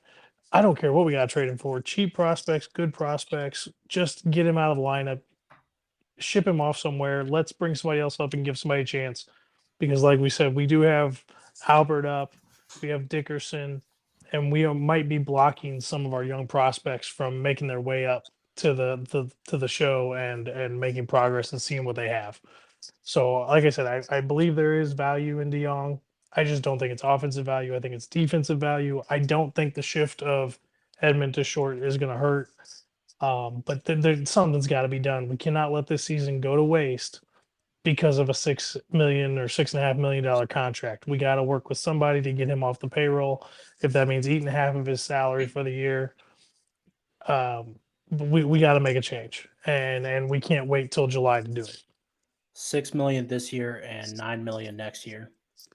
I don't care what we got to trade him for. Cheap prospects, good prospects. Just get him out of the lineup, ship him off somewhere. Let's bring somebody else up and give somebody a chance. Because, like we said, we do have Albert up, we have Dickerson, and we might be blocking some of our young prospects from making their way up to the show and making progress and seeing what they have. So, like I said, I believe there is value in DeYoung. I just don't think it's offensive value. I think it's defensive value. I don't think the shift of Edmund to short is going to hurt. But something's got to be done. We cannot let this season go to waste because of a $6 or $6.5 million contract. We got to work with somebody to get him off the payroll. If that means eating half of his salary for the year, we got to make a change, and we can't wait till July to do it. $6 million this year and $9 million next year,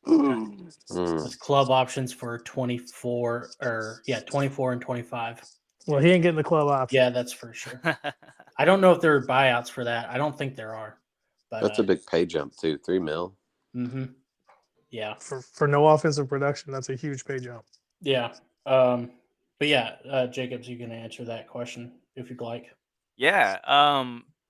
with club options for 24 and 25. Well, he ain't getting the club option. Yeah, that's for sure. I don't know if there are buyouts for that. I don't think there are. But that's a big pay jump too. $3 million. Mm-hmm. Yeah. For no offensive production, that's a huge pay jump. Yeah. But yeah, Jacobs, you can answer that question if you'd like. Yeah.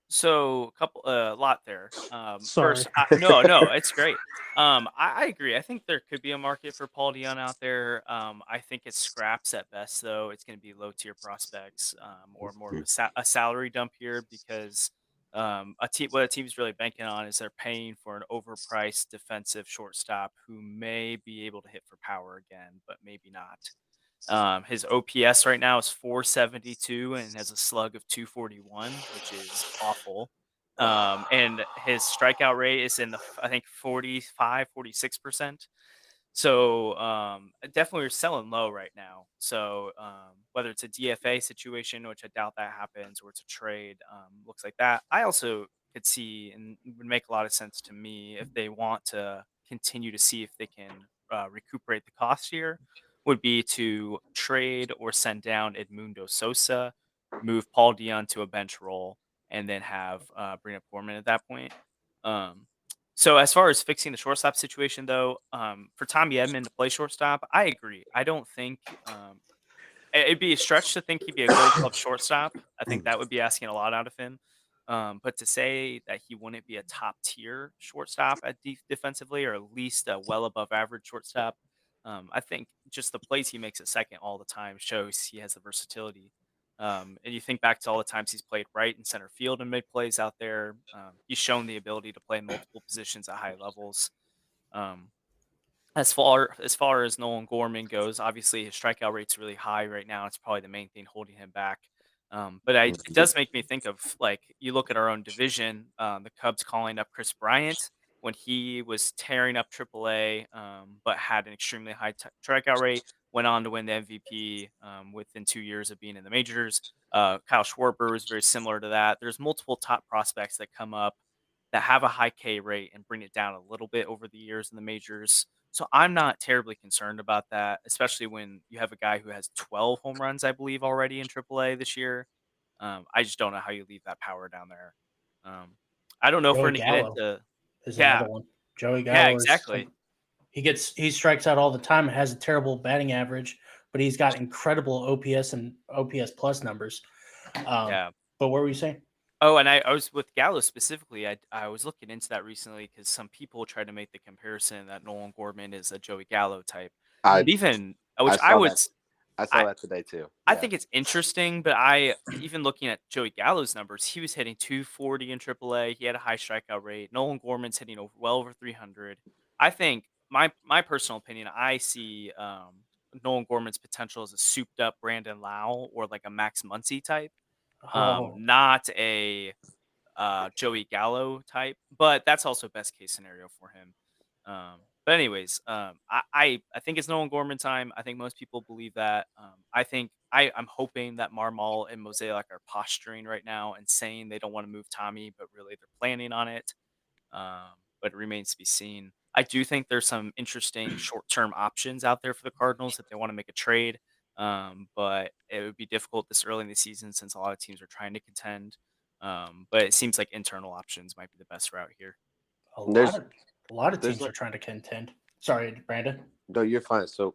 So a lot there. Sorry. First, no, it's great. I agree. I think there could be a market for Paul Dion out there. I think it's scraps at best, though. It's going to be low tier prospects, or more of a salary dump here because what a team's really banking on is they're paying for an overpriced defensive shortstop who may be able to hit for power again, but maybe not. His OPS right now is 472 and has a slug of 241, which is awful. And his strikeout rate is in the, I think, 46%. So definitely we're selling low right now. So whether it's a DFA situation, which I doubt that happens, or it's a trade, looks like that. I also could see, and it would make a lot of sense to me if they want to continue to see if they can recuperate the cost here, would be to trade or send down Edmundo Sosa, move Paul Dion to a bench role, and then have bring up Gorman at that point. So as far as fixing the shortstop situation, though, for Tommy Edman to play shortstop, I agree. I don't think it'd be a stretch to think he'd be a Gold Glove shortstop. I think that would be asking a lot out of him. But to say that he wouldn't be a top tier shortstop at defensively, or at least a well above average shortstop, I think just the plays he makes at second all the time shows he has the versatility. And you think back to all the times he's played right and center field and made plays out there. He's shown the ability to play multiple positions at high levels. As far as Nolan Gorman goes, obviously his strikeout rate's really high right now. It's probably the main thing holding him back. But it does make me think of, like, you look at our own division, the Cubs calling up Chris Bryant when he was tearing up AAA, but had an extremely high strikeout rate, went on to win the MVP within 2 years of being in the majors. Kyle Schwarber was very similar to that. There's multiple top prospects that come up that have a high K rate and bring it down a little bit over the years in the majors. So I'm not terribly concerned about that, especially when you have a guy who has 12 home runs, I believe, already in AAA this year. I just don't know how you leave that power down there. I don't know if we're Joey going to get Gallo into. is Yeah. another one. Joey Gallo Yeah, exactly. he strikes out all the time and has a terrible batting average, but he's got incredible OPS and OPS plus numbers. Yeah. But what were you saying? Oh, and I was with Gallo specifically. I was looking into that recently because some people try to make the comparison that Nolan Gorman is a Joey Gallo type. I Even I which I saw would that. I I saw that today too. I Yeah. think it's interesting, but even looking at Joey Gallo's numbers, he was hitting 240 in AAA. He had a high strikeout rate. Nolan Gorman's hitting well over 300. I think my personal opinion, I see Nolan Gorman's potential as a souped up Brandon Lau or like a Max Muncy type, Oh, not a Joey Gallo type, but that's also best case scenario for him. But anyways, I think it's Nolan Gorman time. I think most people believe that. I think I'm hoping that Marmol and Mosaic are posturing right now and saying they don't want to move Tommy, but really they're planning on it. But it remains to be seen. I do think there's some interesting short-term options out there for the Cardinals if they want to make a trade. But it would be difficult this early in the season since a lot of teams are trying to contend. But it seems like internal options might be the best route here. a There's- lot of there's teams like- are trying to contend. Sorry, Brandon. No, you're fine. So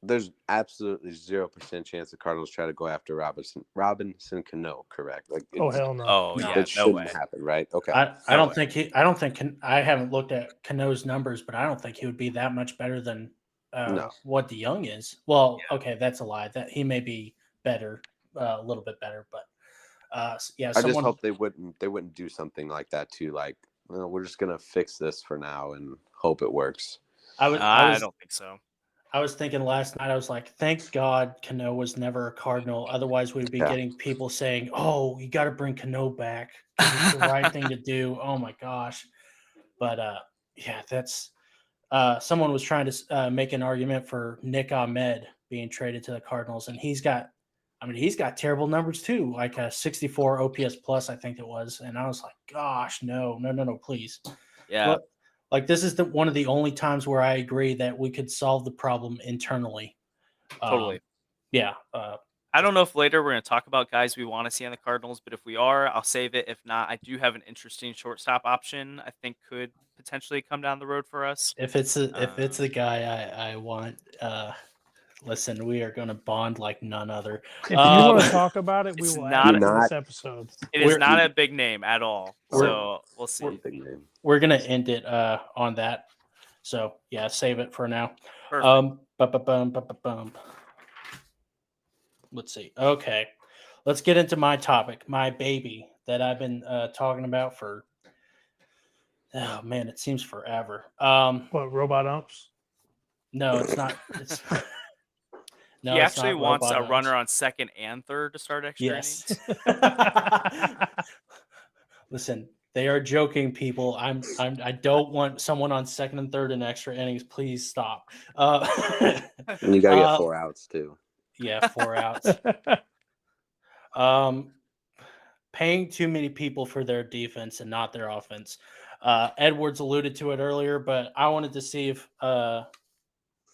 there's absolutely 0% chance the Cardinals try to go after Robinson Cano, correct? Like, Oh hell no. Oh No. yeah, that no shouldn't way. happen, right? Okay. I No don't way. think I don't think I haven't looked at Cano's numbers, but I don't think he would be that much better than No. what DeYoung is. Well, okay, that's a lie. That he may be better, a little bit better, but yeah, I just someone hope they wouldn't do something like that too. Like, well, we're just gonna fix this for now and hope it works. I don't think so. I was thinking last night, I was like, thank God Cano was never a Cardinal. Otherwise, we'd be Yeah. getting people saying, oh, you got to bring Cano back. It's the right thing to do. Oh, my gosh. But, yeah, that's someone was trying to make an argument for Nick Ahmed being traded to the Cardinals. And he's got terrible numbers too, like a 64 OPS plus, I think it was. And I was like, gosh, no, please. Yeah. Like this is one of the only times where I agree that we could solve the problem internally. Totally. Yeah. I don't know if later we're going to talk about guys we want to see on the Cardinals, but if we are, I'll save it. If not, I do have an interesting shortstop option I think could potentially come down the road for us. If it's the guy I want, listen, we are going to bond like none other. If you want to talk about it, we it's will not- add it to this episode. It is not a big name at all, so we'll see. Big name. We're going to end it on that. So, yeah, save it for now. Perfect. Let's see. Okay. Let's get into my topic, my baby that I've been talking about for, oh, man, it seems forever. What, robot umps? No, it's not. It's no. He it's actually not wants a robot runner umps. on second and third to start extra Yes. innings. Listen, they are joking, people. I don't want someone on second and third in extra innings. Please stop. And you gotta get 4 outs too. Yeah, 4 outs. Paying too many people for their defense and not their offense. Edwards alluded to it earlier, but I wanted to see if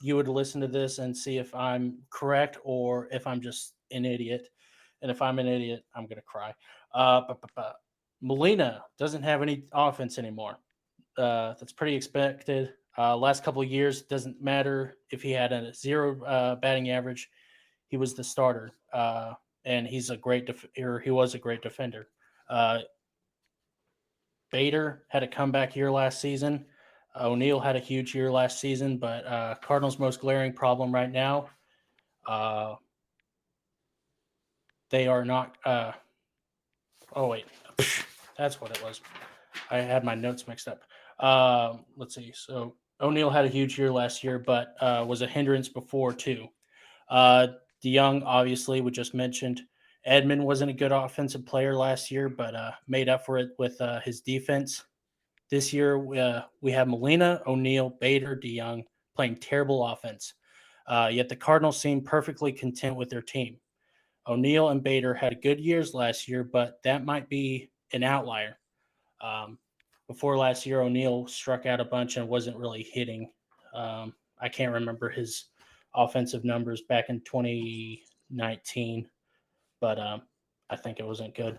you would listen to this and see if I'm correct or if I'm just an idiot. And if I'm an idiot, I'm going to cry. Molina doesn't have any offense anymore. That's pretty expected. Last couple of years, doesn't matter if he had a 0 batting average. He was the starter, and he's a great he was a great defender. Bader had a comeback year last season. O'Neill had a huge year last season, but Cardinals' most glaring problem right now, they are not. Oh wait, that's what it was. I had my notes mixed up. Let's see. So O'Neill had a huge year last year, but was a hindrance before too. DeYoung, obviously, we just mentioned. Edman wasn't a good offensive player last year, but made up for it with his defense. This year, we have Molina, O'Neill, Bader, DeYoung playing terrible offense. Yet the Cardinals seem perfectly content with their team. O'Neill and Bader had good years last year, but that might be an outlier. Before last year, O'Neill struck out a bunch and wasn't really hitting. I can't remember his offensive numbers back in 2019, but I think it wasn't good.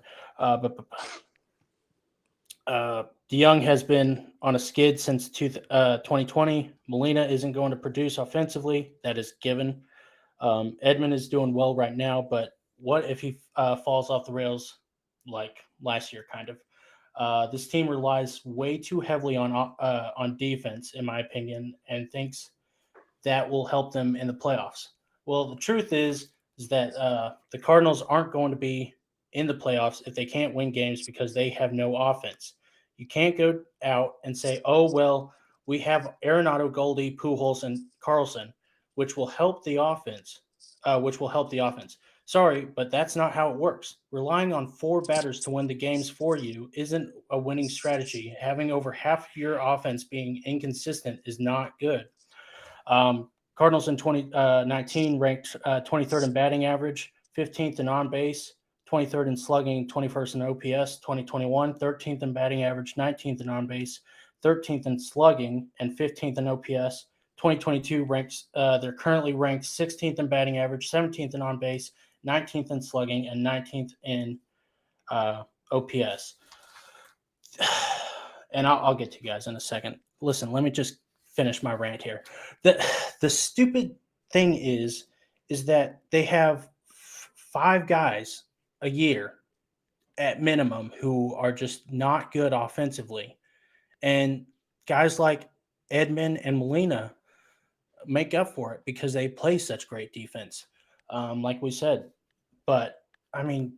DeYoung has been on a skid since 2020. Molina isn't going to produce offensively. That is given. Edmund is doing well right now, but what if he falls off the rails like last year, kind of? This team relies way too heavily on defense, in my opinion, and thinks that will help them in the playoffs. Well, the truth is that the Cardinals aren't going to be in the playoffs if they can't win games because they have no offense. You can't go out and say, "Oh well, we have Arenado, Goldie, Pujols, and Carlson, which will help the offense." Sorry, but that's not how it works. Relying on 4 batters to win the games for you isn't a winning strategy. Having over half your offense being inconsistent is not good. Cardinals in 2019 ranked 23rd in batting average, 15th in on base, 23rd in slugging, 21st in OPS. 2021, 13th in batting average, 19th in on base, 13th in slugging, and 15th in OPS. 2022 they're currently ranked 16th in batting average, 17th in on base, 19th in slugging, and 19th in OPS. And I'll get to you guys in a second. Listen, let me just finish my rant here. The stupid thing is that they have 5 guys a year at minimum who are just not good offensively. And guys like Edmund and Molina make up for it because they play such great defense, like we said. But, I mean,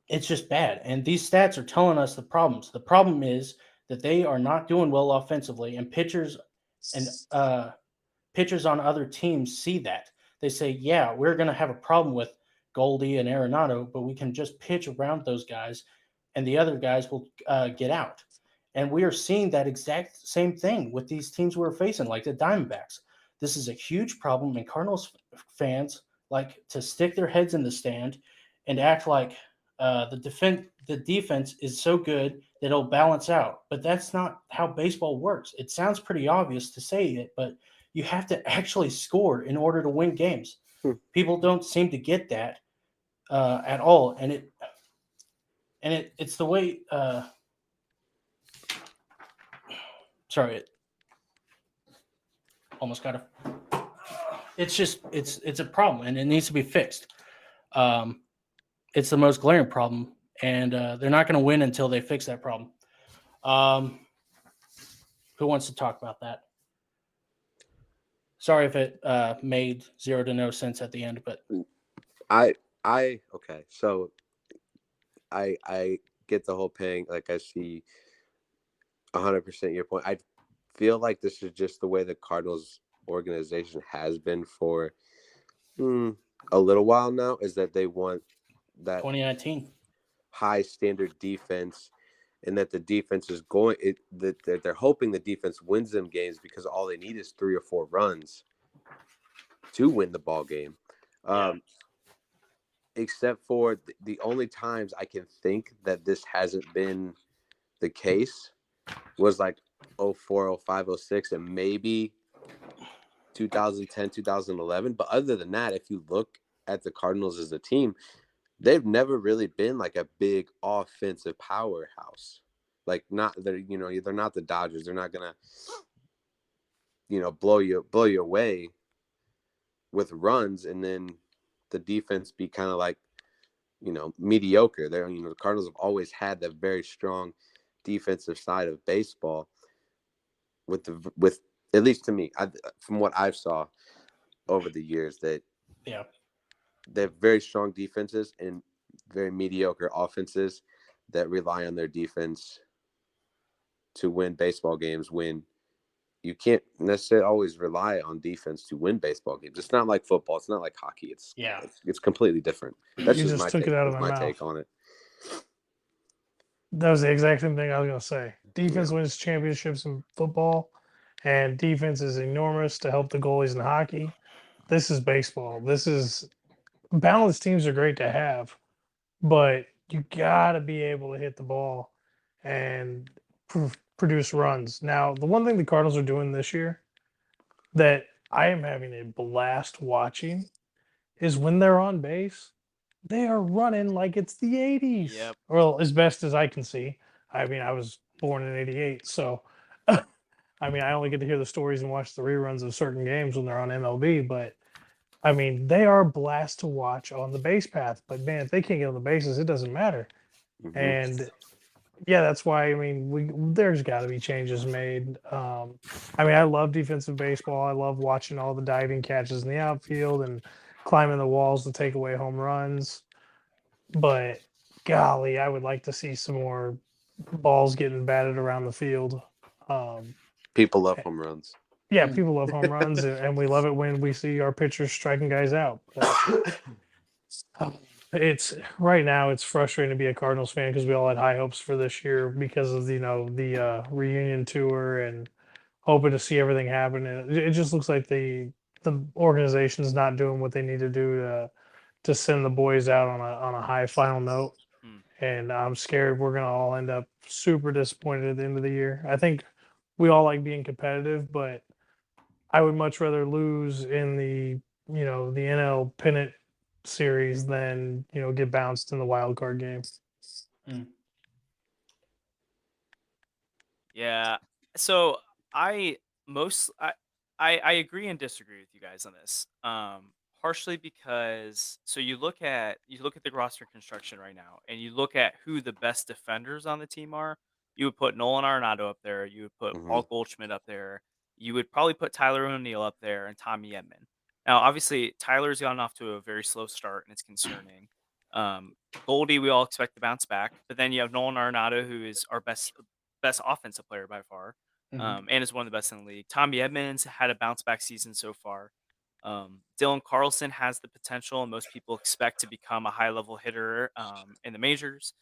it's just bad. And these stats are telling us the problems. The problem is that they are not doing well offensively, and pitchers on other teams see that. They say, yeah, we're going to have a problem with Goldie and Arenado, but we can just pitch around those guys, and the other guys will get out. And we are seeing that exact same thing with these teams we're facing, like the Diamondbacks. This is a huge problem, and Cardinals fans like to stick their heads in the stand and act like the defense is so good that it'll balance out. But that's not how baseball works. It sounds pretty obvious to say it, but you have to actually score in order to win games. People don't seem to get that at all, and it's the way. Sorry, it almost got a. It's just it's a problem, and it needs to be fixed. It's the most glaring problem, and they're not going to win until they fix that problem. Who wants to talk about that? Sorry if it made 0 to no sense at the end, but okay. So I get the whole thing. Like, I see 100% your point. I feel like this is just the way the Cardinals organization has been for a little while now, is that they want that 2019 high standard defense, and that the defense is that they're hoping the defense wins them games because all they need is 3 or 4 runs to win the ball game. Except for the only times I can think that this hasn't been the case was like 04, 05, 06, and maybe 2010, 2011. But other than that, if you look at the Cardinals as a team, they've never really been like a big offensive powerhouse. Like, they're not the Dodgers. They're not gonna, blow you away with runs, and then the defense be kind of like, mediocre. The Cardinals have always had that very strong defensive side of baseball. With at least to me, from what I've saw over the years, that they have very strong defenses and very mediocre offenses that rely on their defense to win baseball games, when you can't necessarily always rely on defense to win baseball games. It's not like football. It's not like hockey. It's completely different. That's you just took it out of my mouth. Take on it. That was the exact same thing I was going to say. Defense wins championships in football, and defense is enormous to help the goalies in hockey. This is baseball. Balanced teams are great to have, but you got to be able to hit the ball and produce runs. Now, the one thing the Cardinals are doing this year that I am having a blast watching is when they're on base, they are running like it's the 80s. Yep. Well, as best as I can see. I mean, I was born in 88, so I mean, I only get to hear the stories and watch the reruns of certain games when they're on MLB, but I mean, they are a blast to watch on the base path. But man, if they can't get on the bases, it doesn't matter. Mhm. And yeah, that's why I mean, there's got to be changes made. I mean, I love defensive baseball. I love watching all the diving catches in the outfield and climbing the walls to take away home runs. But golly, I would like to see some more balls getting batted around the field. Um, People love home runs. yeah, people love home runs, and we love it when we see our pitchers striking guys out. But it's right now it's frustrating to be a Cardinals fan because we all had high hopes for this year because of the reunion tour and hoping to see everything happen. And it just looks like the organization is not doing what they need to do to send the boys out on a high final note. Mm. And I'm scared we're gonna all end up super disappointed at the end of the year. I think we all like being competitive, but I would much rather lose in the NL pennant series than get bounced in the wild card game. Yeah. So I most I agree and disagree with you guys on this. Partially because so you look at the roster construction right now and you look at who the best defenders on the team are. You would put Nolan Arenado up there, you would put Mhm. Paul Goldschmidt up there, you would probably put Tyler O'Neill up there and Tommy Edman. Now, obviously, Tyler's gotten off to a very slow start and it's concerning. Goldie, we all expect to bounce back, but then you have Nolan Arenado, who is our best offensive player by far, and is one of the best in the league. Tommy Edmonds had a bounce back season so far. Dylan Carlson has the potential, and most people expect to become a high level hitter in the majors.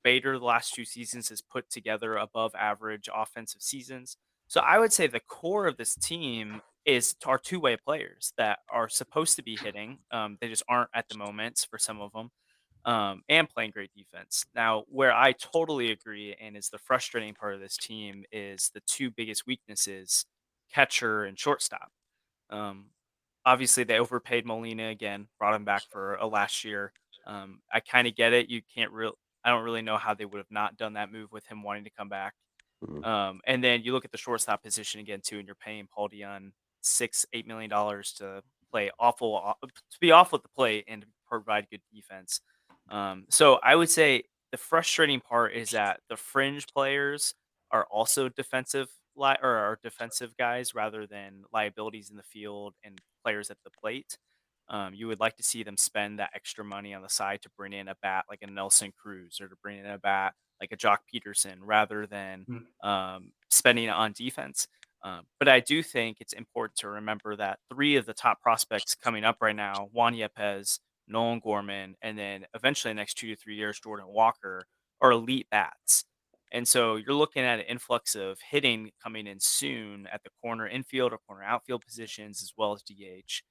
Bader, the last 2 seasons, has put together above average offensive seasons. So I would say the core of this team is our two-way players that are supposed to be hitting. They just aren't at the moment for some of them, and playing great defense. Now, where I totally agree and is the frustrating part of this team is the two biggest weaknesses, catcher and shortstop. Um, Obviously, they overpaid Molina again, brought him back for a last year. I kind of get it. You can't real. I don't really know how they would have not done that move with him wanting to come back. Mhm. And then you look at the shortstop position again too, and you're paying Paul Dion $8 million to play to be awful at the plate and to provide good defense. So I would say the frustrating part is that the fringe players are also or are defensive guys rather than liabilities in the field and players at the plate. You would like to see them spend that extra money on the side to bring in a bat like a Nelson Cruz or to bring in a bat like a Jock Peterson rather than spending it on defense. But I do think it's important to remember that three of the top prospects coming up right now, Juan Yepez, Nolan Gorman, and then eventually the next 2 to 3 years, Jordan Walker, are elite bats. And so you're looking at an influx of hitting coming in soon at the corner infield or corner outfield positions as well as DH.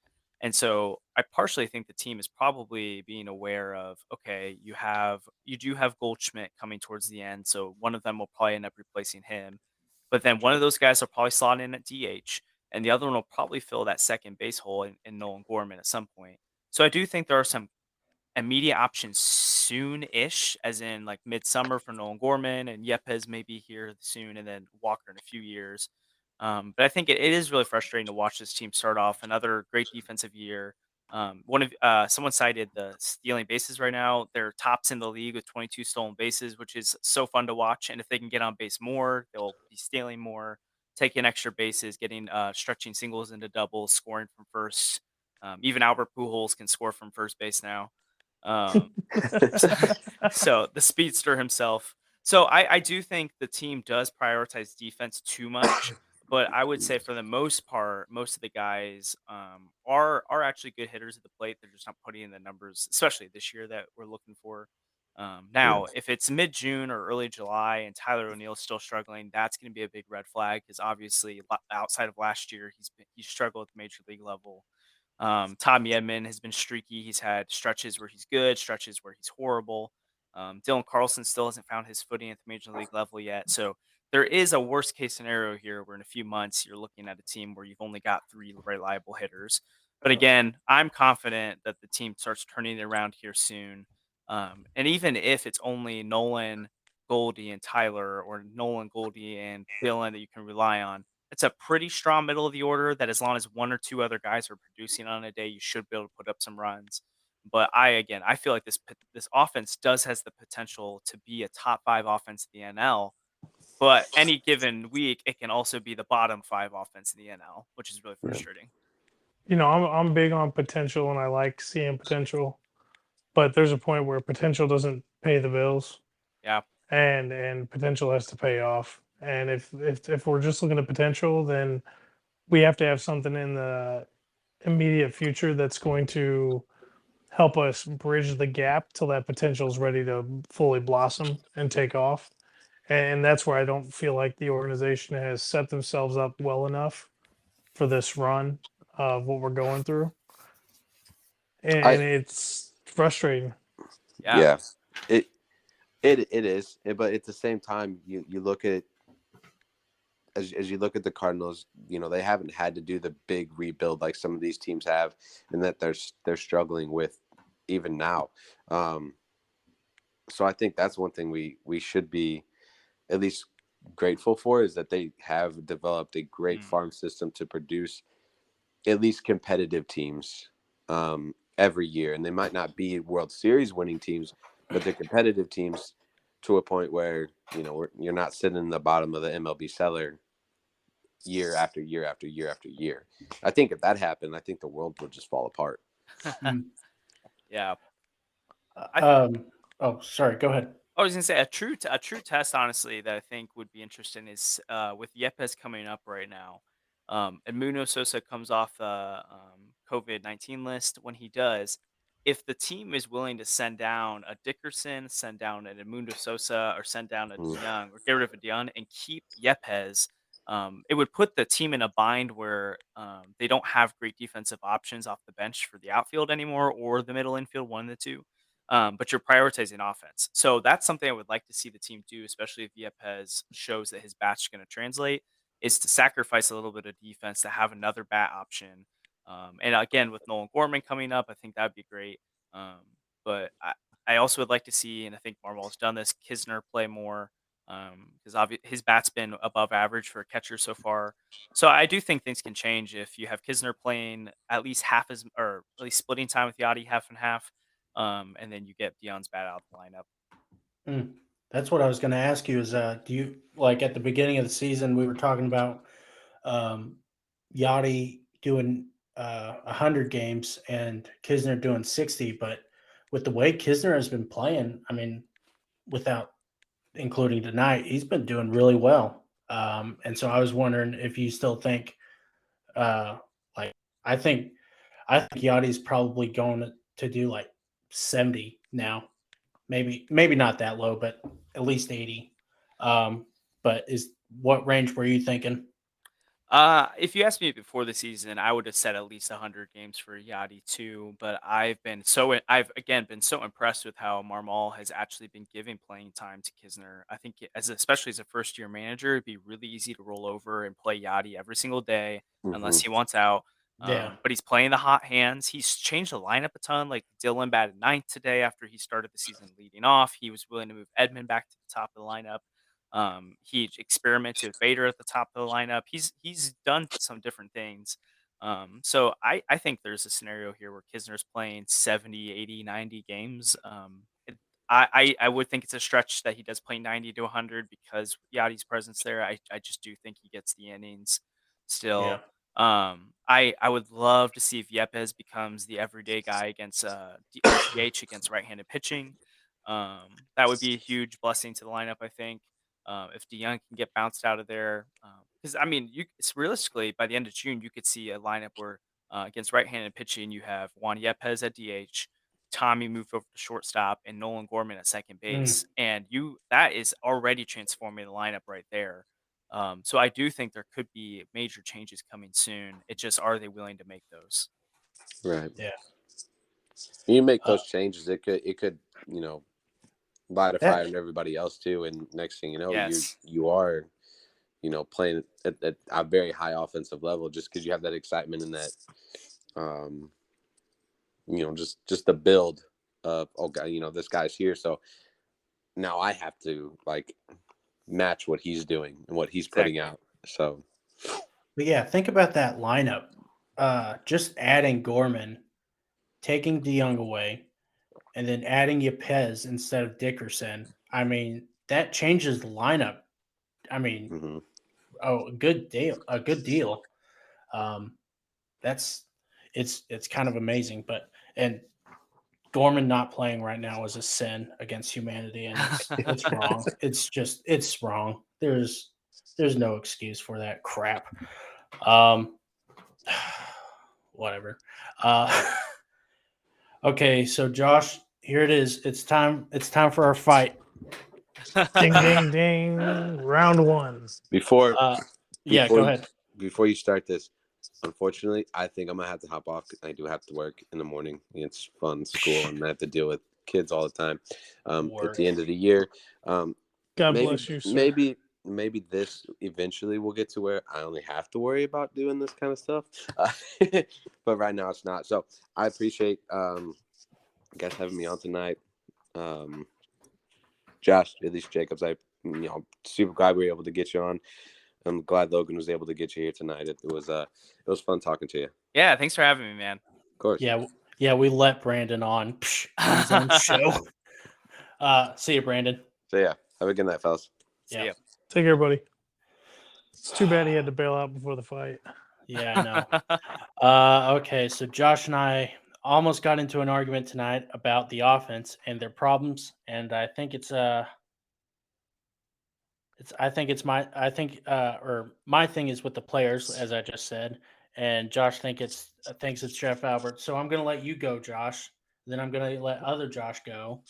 And so I partially think the team is probably being aware of, okay, you do have Goldschmidt coming towards the end, so one of them will probably end up replacing him. But then one of those guys will probably slot in at DH, and the other one will probably fill that second base hole in Nolan Gorman at some point. So I do think there are some immediate options soon-ish, as in like midsummer for Nolan Gorman and Yepes maybe here soon, and then Walker in a few years. But I think it is really frustrating to watch this team start off another great defensive year. Someone cited the stealing bases right now. They're tops in the league with 22 stolen bases, which is so fun to watch. And if they can get on base more, they'll be stealing more, taking extra bases, getting stretching singles into doubles, scoring from first. Even Albert Pujols can score from first base now. Um, so the speedster himself. So I do think the team does prioritize defense too much, but I would say for the most part, most of the guys are actually good hitters at the plate. They're just not putting in the numbers, especially this year that we're looking for. Now, if it's mid June or early July and Tyler O'Neill's still struggling, that's going to be a big red flag because obviously outside of last year, he's struggled at the major league level. Tommy Edman has been streaky. He's had stretches where he's good, stretches where he's horrible. Dylan Carlson still hasn't found his footing at the major league level yet. So there is a worst case scenario here where in a few months you're looking at a team where you've only got three reliable hitters. But again, I'm confident that the team starts turning it around here soon. And even if it's only Nolan, Goldie, and Tyler, or Nolan, Goldie, and Dylan that you can rely on, it's a pretty strong middle of the order that as long as one or two other guys are producing on a day, you should be able to put up some runs. But I feel like this offense has the potential to be a top 5 offense in the NL. But any given week, it can also be the bottom 5 offense in the NL, which is really frustrating. I'm big on potential, and I like seeing potential, but there's a point where potential doesn't pay the bills, Yeah. and potential has to pay off. And if we're just looking at potential, then we have to have something in the immediate future that's going to help us bridge the gap till that potential is ready to fully blossom and take off. And that's where I don't feel like the organization has set themselves up well enough for this run of what we're going through. And it's frustrating. Yeah. It is, but at the same time, you look at as you look at the Cardinals, they haven't had to do the big rebuild like some of these teams have, and that they're struggling with even now. So I think that's one thing we should be at least grateful for, is that they have developed a great farm system to produce at least competitive teams every year. And they might not be World Series winning teams, but they're competitive teams to a point where, you're not sitting in the bottom of the MLB cellar year after year after year after year. I think if that happened, I think the world would just fall apart. Yeah. Sorry, go ahead. I was gonna say a true test, honestly, that I think would be interesting is with Yepes coming up right now. Edmundo Sosa comes off the COVID-19 list. When he does, if the team is willing to send down a Dickerson, send down an Edmundo Sosa, or send down a DeYoung, or get rid of a DeYoung and keep Yepes, it would put the team in a bind where they don't have great defensive options off the bench for the outfield anymore, or the middle infield, one of the two. But you're prioritizing offense. So that's something I would like to see the team do, especially if Yepes shows that his bat's going to translate, is to sacrifice a little bit of defense to have another bat option. And again, with Nolan Gorman coming up, I think that would be great. But I also would like to see, and I think Marvel's done this, Kisner play more, because his bat's been above average for a catcher so far. So I do think things can change if you have Kisner playing at least or at least splitting time with Yachty half and half. And then you get Dion's bat out of the lineup. That's what I was going to ask you is, do you, like at the beginning of the season, we were talking about Yachty doing 100 games and Kisner doing 60, but with the way Kisner has been playing, I mean, without including tonight, he's been doing really well. And so I was wondering if you still think, I think Yachty's probably going to do like 70 now. Maybe not that low, but at least 80. But what range were you thinking? If you asked me before the season, I would have said at least 100 games for Yachty too. But I've again been so impressed with how Marmol has actually been giving playing time to Kisner. I think especially as a first year manager, it'd be really easy to roll over and play Yachty every single day unless he wants out. But he's playing the hot hands. He's changed the lineup a ton. Like Dylan batted ninth today after he started the season leading off. He was willing to move Edman back to the top of the lineup. He experimented with Bader at the top of the lineup. He's done some different things. So I think there's a scenario here where Kisner's playing 70, 80, 90 games. I would think it's a stretch that he does play 90 to 100 because Yachty's presence there. I just do think he gets the innings still. Yeah. I would love to see if Yepes becomes the everyday guy against DH against right-handed pitching. That would be a huge blessing to the lineup, I think. If DeYoung can get bounced out of there, because I mean, it's realistically by the end of June, you could see a lineup where against right-handed pitching, you have Juan Yepes at DH, Tommy moved over to shortstop, and Nolan Gorman at second base, and that is already transforming the lineup right there. So I do think there could be major changes coming soon. It just, are they willing to make those? Right. Yeah. You make those changes, it could light a fire in everybody else too, and next thing you know, you are playing at a very high offensive level just because you have that excitement and Just the build of, oh god, this guy's here, so now I have to like match what he's doing and what he's putting out. So, but yeah, think about that lineup. Just adding Gorman, taking DeYoung away, and then adding Yepez instead of Dickerson. I mean, that changes the lineup. I mean, a good deal. It's kind of amazing, and Gorman not playing right now is a sin against humanity, and it's wrong. It's wrong. There's no excuse for that crap. Whatever. Okay, so Josh, here it is. It's time for our fight. Ding, ding, ding. Round one. Before go ahead. Before you start this, unfortunately, I think I'm gonna have to hop off because I do have to work in the morning. It's fun school, and I have to deal with kids all the time. At the end of the year, God bless you, sir. Maybe this eventually will get to where I only have to worry about doing this kind of stuff. But right now it's not. So I appreciate guys having me on tonight. Josh, at least Jacobs, super glad we were able to get you on. I'm glad Logan was able to get you here tonight. It was fun talking to you. Yeah, thanks for having me, man. Of course. Yeah, we let Brandon on his own show. See you, Brandon. So yeah, have a good night, fellas. See ya. Take care, buddy. It's too bad he had to bail out before the fight. Yeah, I know. Okay, so Josh and I almost got into an argument tonight about the offense and their problems, and I think my thing is with the players, as I just said, and Josh thinks it's Jeff Albert. So I'm gonna let you go, Josh. Then I'm gonna let other Josh go,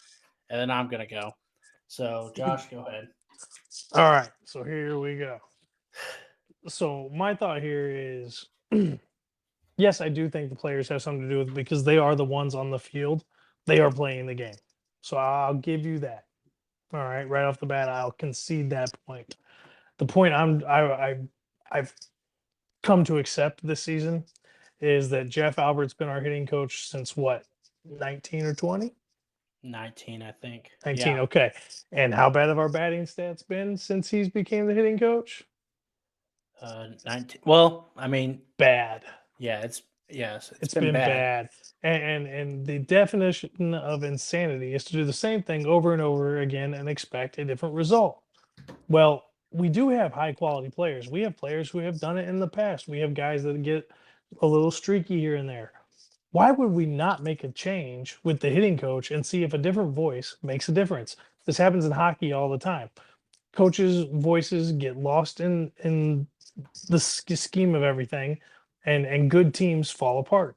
and then I'm gonna go. So Josh, go ahead. All right, so here we go. So my thought here is, yes, I do think the players have something to do with it because they are the ones on the field. They are playing the game. So I'll give you that. All right, right off the bat, I'll concede that point. The point I've come to accept this season is that Jeff Albert's been our hitting coach since what, 19 or 20? 19, I think. 19, Yeah. okay. And how bad have our batting stats been since he's became the hitting coach? 19. Well, I mean, bad. Yeah, it's been bad. And the definition of insanity is to do the same thing over and over again and expect a different result. Well, we do have high quality players. We have players who have done it in the past. We have guys that get a little streaky here and there. Why would we not make a change with the hitting coach and see if a different voice makes a difference? This happens in hockey all the time. Coaches' voices get lost in the scheme of everything, and good teams fall apart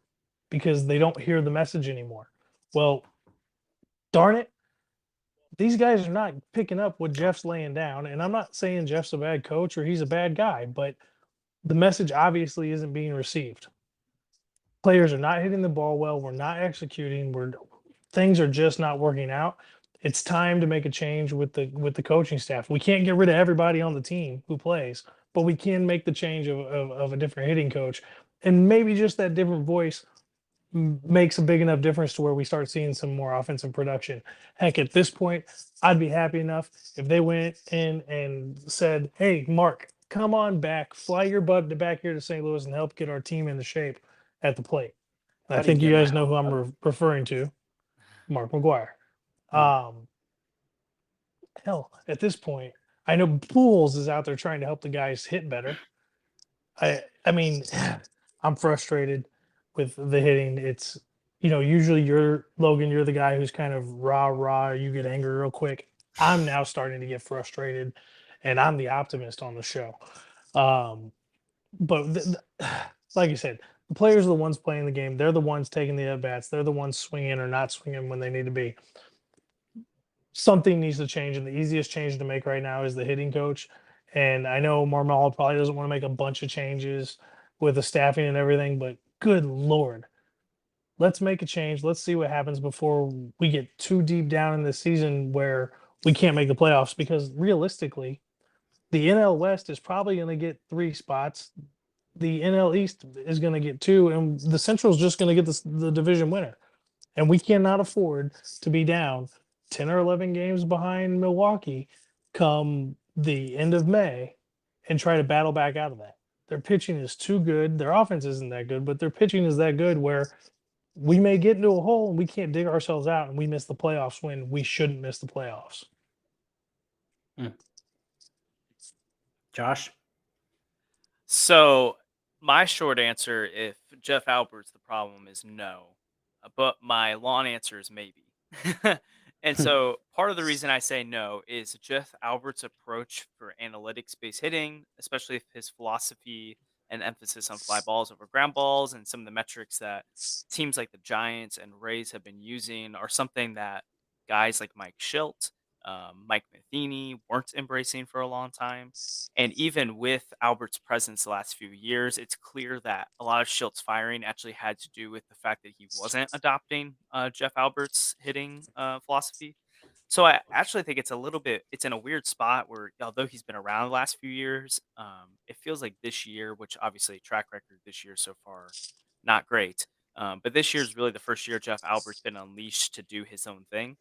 because they don't hear the message anymore. Well, darn it, these guys are not picking up what Jeff's laying down. And I'm not saying Jeff's a bad coach or he's a bad guy, but the message obviously isn't being received. Players are not hitting the ball well. We're not executing. Things are just not working out. It's time to make a change with the coaching staff. We can't get rid of everybody on the team who plays, but we can make the change of a different hitting coach. And maybe just that different voice makes a big enough difference to where we start seeing some more offensive production. Heck, at this point, I'd be happy enough if they went in and said, hey, Mark, come on back, fly your butt back here to St. Louis and help get our team into shape at the plate. I think you guys know who I'm referring to, Mark McGuire. Hell, at this point, I know Pools is out there trying to help the guys hit better. I mean, I'm frustrated with the hitting. It's, usually you're the guy who's kind of rah, you get angry real quick. I'm now starting to get frustrated, and I'm the optimist on the show. But like I said, the players are the ones playing the game. They're the ones taking the at-bats. They're the ones swinging or not swinging when they need to be. Something needs to change, and the easiest change to make right now is the hitting coach. And I know Marmol probably doesn't want to make a bunch of changes with the staffing and everything, but good Lord, let's make a change. Let's see what happens before we get too deep down in the season where we can't make the playoffs, because realistically, the NL West is probably going to get 3 spots. the NL East is going to get 2, and the Central is just going to get the division winner. And we cannot afford to be down 10 or 11 games behind Milwaukee come the end of May and try to battle back out of that. Their pitching is too good. Their offense isn't that good, but their pitching is that good where we may get into a hole and we can't dig ourselves out and we miss the playoffs when we shouldn't miss the playoffs. Josh? So my short answer, if Jeff Albert's the problem, is no. But my long answer is maybe. And so part of the reason I say no is Jeff Albert's approach for analytics-based hitting, especially if his philosophy and emphasis on fly balls over ground balls and some of the metrics that teams like the Giants and Rays have been using are something that guys like Mike Schilt, Mike Matheny weren't embracing for a long time. And even with Albert's presence the last few years, it's clear that a lot of Schilt's firing actually had to do with the fact that he wasn't adopting Jeff Albert's hitting philosophy. So I actually think it's in a weird spot where although he's been around the last few years, it feels like this year, which obviously track record this year so far, not great. But this year is really the first year Jeff Albert's been unleashed to do his own thing.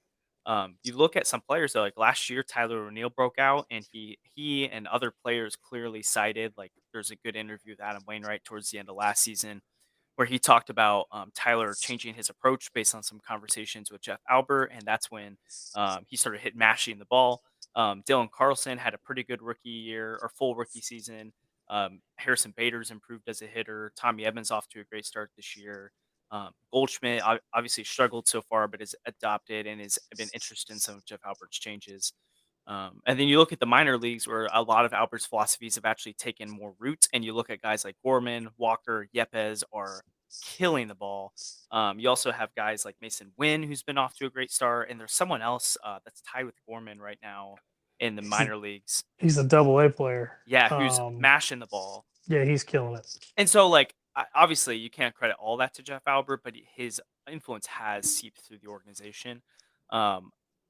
You look at some players though, like last year, Tyler O'Neill broke out, and he and other players clearly cited like there's a good interview with Adam Wainwright towards the end of last season where he talked about Tyler changing his approach based on some conversations with Jeff Albert, and that's when he started mashing the ball. Dylan Carlson had a pretty good rookie year or full rookie season. Harrison Bader's improved as a hitter. Tommy Evans off to a great start this year. Goldschmidt obviously struggled so far, but has adopted and has been interested in some of Jeff Albert's changes. And then you look at the minor leagues where a lot of Albert's philosophies have actually taken more root. And you look at guys like Gorman, Walker, Yepes are killing the ball. You also have guys like Mason Wynn, who's been off to a great start. And there's someone else that's tied with Gorman right now in the minor leagues. He's a AA player. Yeah, who's mashing the ball. Yeah, he's killing it. And so, like, obviously, you can't credit all that to Jeff Albert, but his influence has seeped through the organization.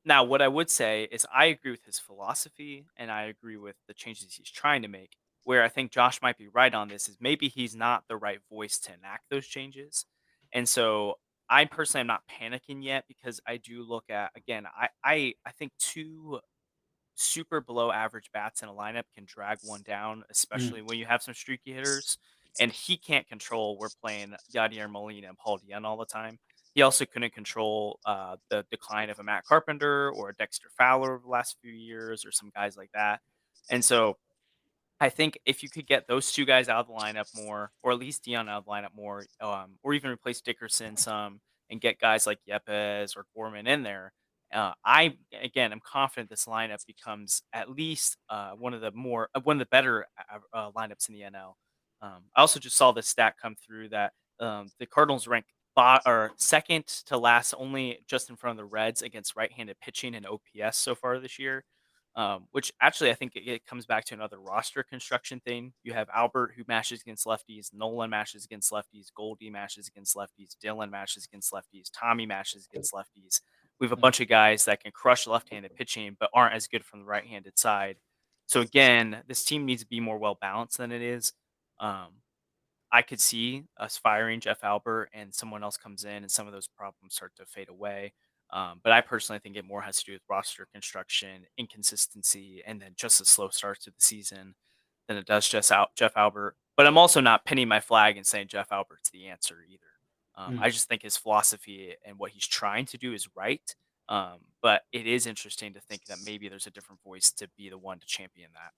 Now, what I would say is I agree with his philosophy and I agree with the changes he's trying to make. Where I think Josh might be right on this is maybe he's not the right voice to enact those changes. And so I personally am not panicking yet because I do look at, again, I think two super below average bats in a lineup can drag one down, especially when you have some streaky hitters. And he can't control we're playing Yadier Molina and Paul DeYoung all the time. He also couldn't control the decline of a Matt Carpenter or a Dexter Fowler over the last few years or some guys like that. And so I think if you could get those two guys out of the lineup more, or at least Dion out of the lineup more, or even replace Dickerson some and get guys like Yepes or Gorman in there, I again am confident this lineup becomes at least one of the better lineups in the NL. I also just saw this stat come through that the Cardinals rank second to last, only just in front of the Reds against right-handed pitching and OPS so far this year. Which actually I think it comes back to another roster construction thing. You have Albert who mashes against lefties, Nolan mashes against lefties, Goldie mashes against lefties, Dylan mashes against lefties, Tommy mashes against lefties. We have a bunch of guys that can crush left-handed pitching but aren't as good from the right-handed side. So again, this team needs to be more well-balanced than it is. I could see us firing Jeff Albert and someone else comes in and some of those problems start to fade away. But I personally think it more has to do with roster construction, inconsistency, and then just a slow start to the season than it does just Jeff Albert. But I'm also not pinning my flag and saying Jeff Albert's the answer either. I just think his philosophy and what he's trying to do is right. But it is interesting to think that maybe there's a different voice to be the one to champion that.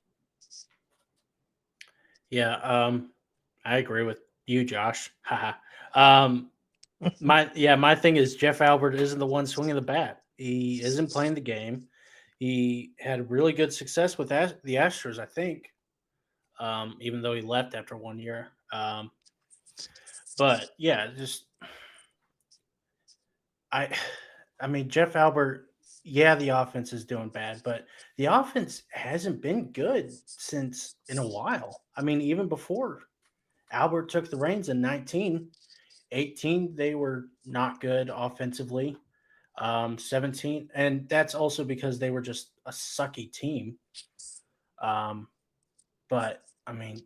Yeah, I agree with you, Josh. My thing is Jeff Albert isn't the one swinging the bat. He isn't playing the game. He had really good success with the Astros, I think, even though he left after 1 year. But yeah, I mean, Jeff Albert, yeah, the offense is doing bad, but the offense hasn't been good since in a while. I mean, even before Albert took the reins in 19, 18, they were not good offensively. 17, and that's also because they were just a sucky team. But I mean,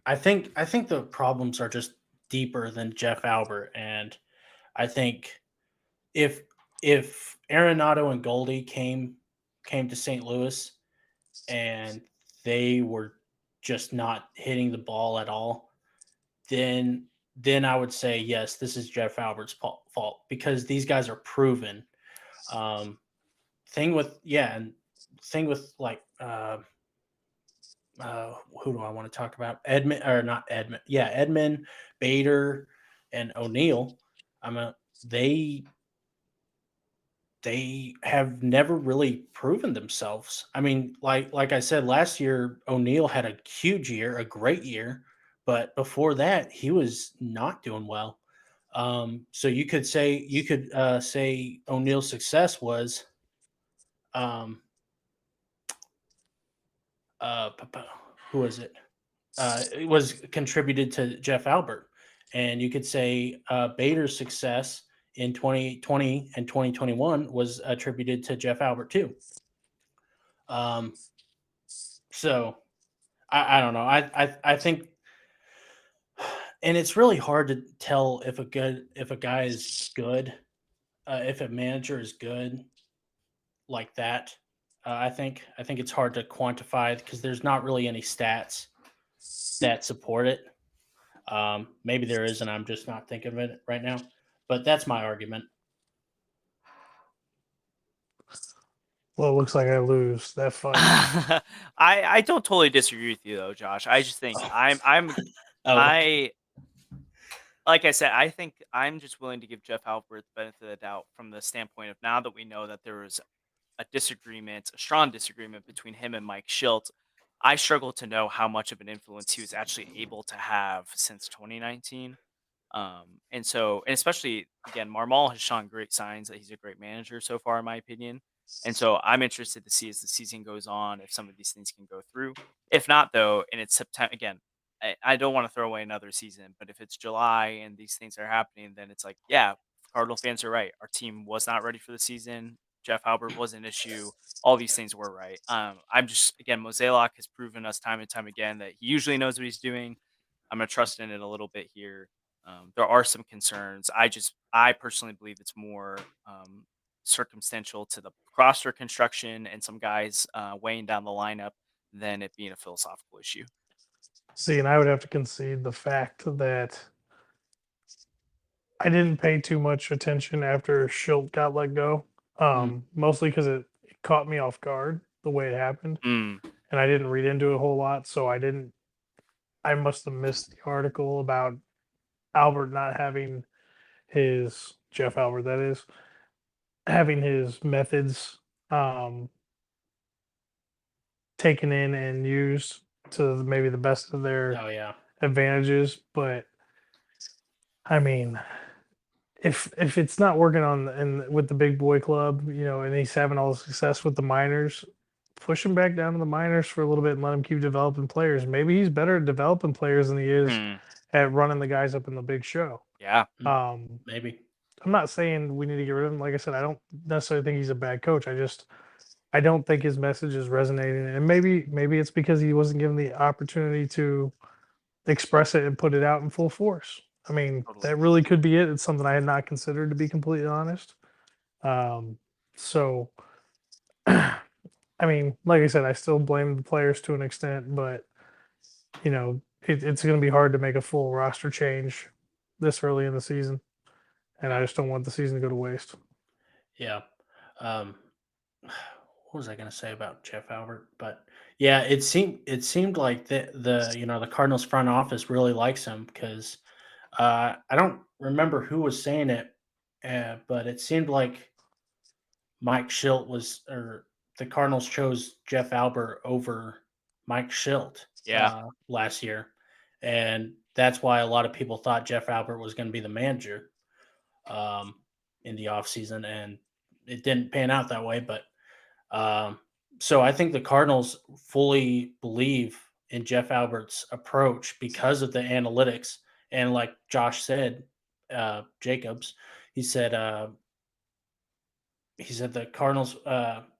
I think the problems are just deeper than Jeff Albert, and I think if Arenado and Goldie came to St. Louis and they were just not hitting the ball at all, then I would say yes, this is Jeff Albert's fault because these guys are proven. Um, thing with like who do I want to talk about? Edmund or not Edmund? Yeah, Edmund, Bader, and O'Neill. They have never really proven themselves. I mean, like I said last year, O'Neill had a huge year, a great year, but before that, he was not doing well. So you could say O'Neill's success was um, who was it? It was contributed to Jeff Albert, and you could say Bader's success in 2020 and 2021 was attributed to Jeff Albert too. So I don't know. I think, and it's really hard to tell if a guy is good, if a manager is good like that. I think it's hard to quantify because there's not really any stats that support it. Maybe there is, and I'm just not thinking of it right now. But that's my argument. Well, it looks like I lose that fight. I don't totally disagree with you though, Josh. I just think I like I said, I think I'm just willing to give Jeff Albert the benefit of the doubt from the standpoint of now that we know that there was a strong disagreement between him and Mike Schilt. I struggle to know how much of an influence he was actually able to have since 2019. And especially again, Marmol has shown great signs that he's a great manager so far, in my opinion. And so I'm interested to see as the season goes on if some of these things can go through. If not, though, and it's September again, I don't want to throw away another season, but if it's July and these things are happening, then it's like, yeah, Cardinal fans are right. Our team was not ready for the season. Jeff Albert was an issue. All these things were right. I'm just again, Mozeliak has proven us time and time again that he usually knows what he's doing. I'm gonna trust in it a little bit here. There are some concerns. I personally believe it's more circumstantial to the roster construction and some guys weighing down the lineup than it being a philosophical issue. See, and I would have to concede the fact that I didn't pay too much attention after Schilt got let go, mostly because it caught me off guard the way it happened, Mm. and I didn't read into it a whole lot, so I must have missed the article about Albert not having Jeff Albert, that is, having his methods taken in and used to maybe the best of their Oh yeah. advantages. But I mean, if it's not working with the big boy club, and he's having all the success with the minors, push him back down to the minors for a little bit and let him keep developing players. Maybe he's better at developing players than he is at running the guys up in the big show. Yeah. Maybe. I'm not saying we need to get rid of him. Like I said, I don't necessarily think he's a bad coach. I don't think his message is resonating, and maybe it's because he wasn't given the opportunity to express it and put it out in full force. I mean, Totally. that really could be it. It's something I had not considered, to be completely honest. So, I mean, like I said, I still blame the players to an extent, but it's going to be hard to make a full roster change this early in the season, and I just don't want the season to go to waste. Yeah. What was I going to say about Jeff Albert? But yeah, it seemed like the Cardinals front office really likes him because I don't remember who was saying it, but it seemed like Mike Schilt or the Cardinals chose Jeff Albert over Mike Schilt last year, and that's why a lot of people thought Jeff Albert was going to be the manager in the offseason, and it didn't pan out that way. But so I think the Cardinals fully believe in Jeff Albert's approach because of the analytics, and like Josh said, Jacobs, he said the Cardinals,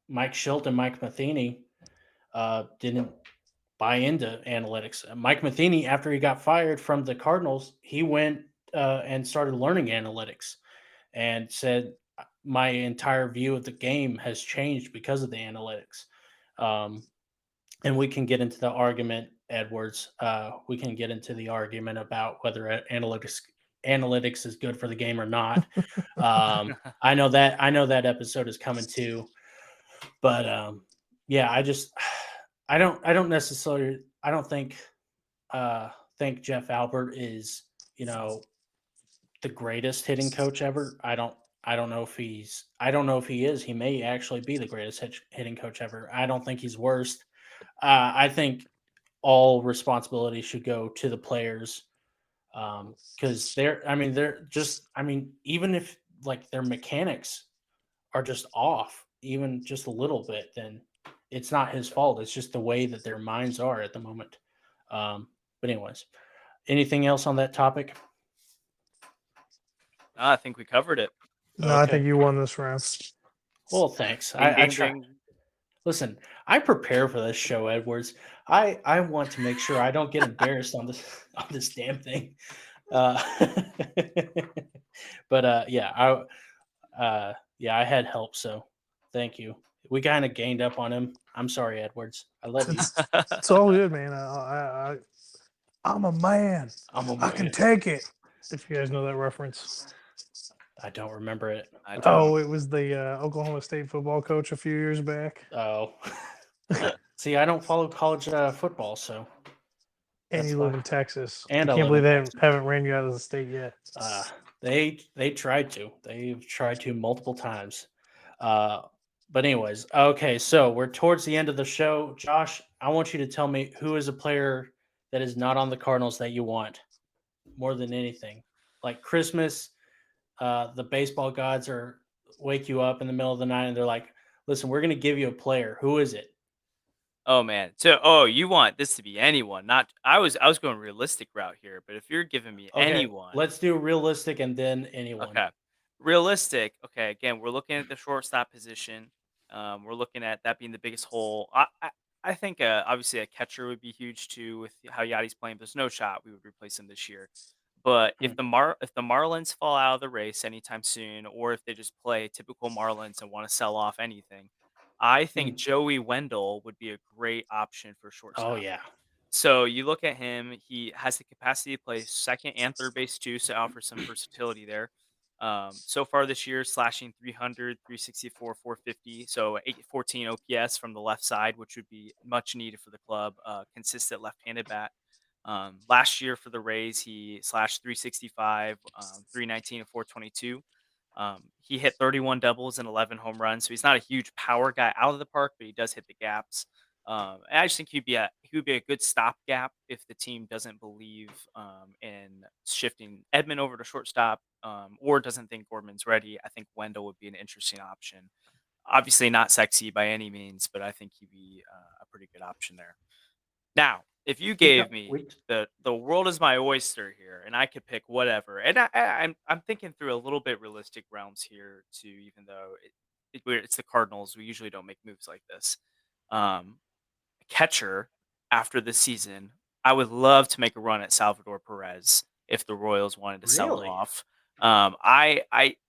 Mike Schilt and Mike Matheny, didn't buy into analytics. Mike Matheny, after he got fired from the Cardinals, he went and started learning analytics and said, my entire view of the game has changed because of the analytics. And we can get into the argument, Edwards. We can get into the argument about whether analytics is good for the game or not. I know that episode is coming too, but yeah, I don't necessarily think Jeff Albert is the greatest hitting coach ever. I don't know if he is. He may actually be the greatest hitting coach ever. I don't think he's worst. I think all responsibility should go to the players because even if like their mechanics are just off, even just a little bit, then it's not his fault. It's just the way that their minds are at the moment. But anyways, anything else on that topic? I think we covered it. No, I think you won this round. Well, thanks. Ding, I ding, try. ding. Listen, I prepare for this show, Edwards. I want to make sure I don't get embarrassed on this damn thing. But yeah, I had help, so thank you. We kind of gained up on him. I'm sorry, Edwards. I love you. It's all good, man. I'm a man. I can take it. If you guys know that reference. I don't remember it. It was the Oklahoma State football coach a few years back. Oh. See, I don't follow college football, so. And you live in Texas. And I can't believe they haven't ran you out of the state yet. They tried to. They've tried to multiple times. But anyways, okay, so we're towards the end of the show. Josh, I want you to tell me who is a player that is not on the Cardinals that you want more than anything. Like Christmas, the baseball gods wake you up in the middle of the night and they're like, listen, we're going to give you a player. Who is it? Oh man. So you want this to be anyone, not I was going realistic route here, but if you're giving me anyone. Let's do realistic and then anyone. Okay. Realistic. Okay, again, we're looking at the shortstop position. We're looking at that being the biggest hole. I think obviously a catcher would be huge too with how Yachty's playing. There's no shot we would replace him this year. But if the Marlins fall out of the race anytime soon, or if they just play typical Marlins and want to sell off anything, I think Joey Wendell would be a great option for shortstop. Oh yeah. So you look at him; he has the capacity to play second and third base too, so offer some versatility there. So far this year, slashing 300, 364, 450, so 814 OPS from the left side, which would be much needed for the club. Consistent left-handed bat. Last year for the Rays, he slashed 365, 319, and 422. He hit 31 doubles and 11 home runs, so he's not a huge power guy out of the park, but he does hit the gaps. And I just think he would be a good stopgap if the team doesn't believe in shifting Edman over to shortstop or doesn't think Gorman's ready. I think Wendell would be an interesting option. Obviously not sexy by any means, but I think he'd be a pretty good option there. Now, if you gave me the world is my oyster here, and I could pick whatever, and I'm thinking through a little bit realistic realms here too, even though it's the Cardinals, we usually don't make moves like this. Catcher after the season, I would love to make a run at Salvador Perez if the Royals wanted to sell him off.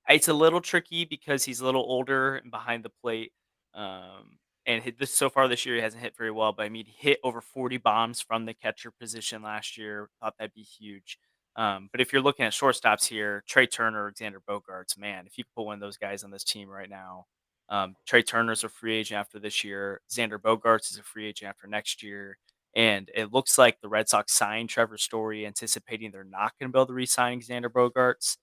It's a little tricky because he's a little older and behind the plate. And so far this year, he hasn't hit very well. But I mean, he hit over 40 bombs from the catcher position last year. Thought that'd be huge. But if you're looking at shortstops here, Trey Turner or Xander Bogaerts, man, if you could put one of those guys on this team right now. Trey Turner's a free agent after this year. Xander Bogaerts is a free agent after next year. And it looks like the Red Sox signed Trevor Story, anticipating they're not going to be able to re-sign Xander Bogaerts.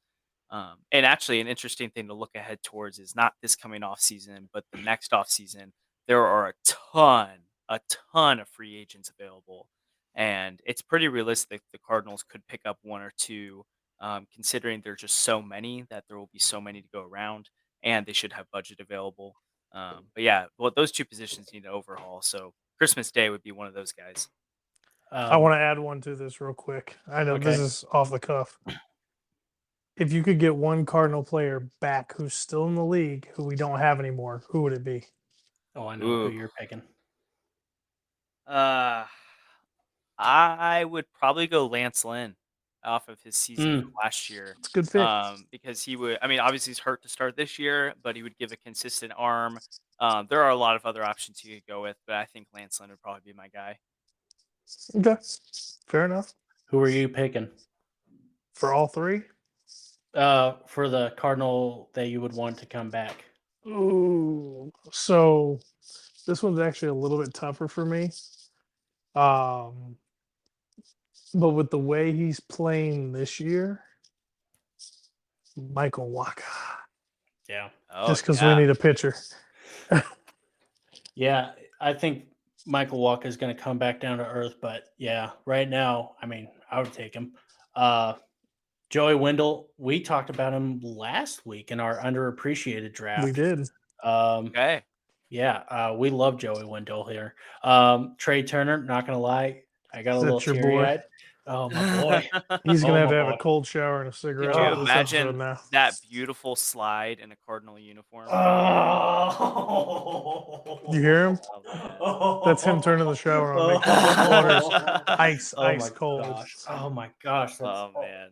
And actually, an interesting thing to look ahead towards is not this coming off season, but the next off season. There are a ton of free agents available. And it's pretty realistic the Cardinals could pick up one or two, considering there's just so many that there will be so many to go around. And they should have budget available. But yeah, those two positions need to overhaul. So Christmas Day would be one of those guys. I want to add one to this real quick. I know this is off the cuff. If you could get one Cardinal player back who's still in the league, who we don't have anymore, who would it be? Oh, I know who you're picking. I would probably go Lance Lynn off of his season from last year. It's a good pick. Because he would. I mean, obviously he's hurt to start this year, but he would give a consistent arm. There are a lot of other options you could go with, but I think Lance Lynn would probably be my guy. Okay, fair enough. Who are you picking For all three? for the Cardinal that you would want to come back? Ooh, so this one's actually a little bit tougher for me. But with the way he's playing this year, Michael Waka. Yeah. Oh, Just because yeah. we need a pitcher. Yeah, I think Michael Walker is going to come back down to earth, but yeah, right now, I mean, I would take him. Joey Wendell, we talked about him last week in our underappreciated draft. We did. Okay. Yeah, we love Joey Wendell here. Trey Turner, not going to lie, I got a Is that little your boy? teary-eyed. Oh, my boy. He's gonna Oh, have to my have a boy. cold shower and a cigarette Could you after this episode imagine now. that beautiful slide in a Cardinal uniform? Oh. You hear him? Oh, That's him turning the shower on, making sure the water's ice cold. Gosh. Oh my gosh. oh man.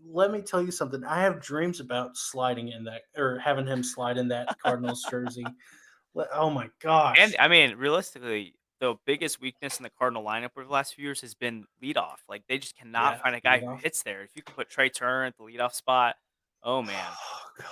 Let me tell you something. I have dreams about sliding in that, or having him slide in that Cardinals jersey. Oh my gosh. And I mean, realistically, the biggest weakness in the Cardinal lineup over the last few years has been leadoff. Like they just cannot find a guy who leadoff. hits there. If you can put Trey Turner at the leadoff spot, oh man. Oh God.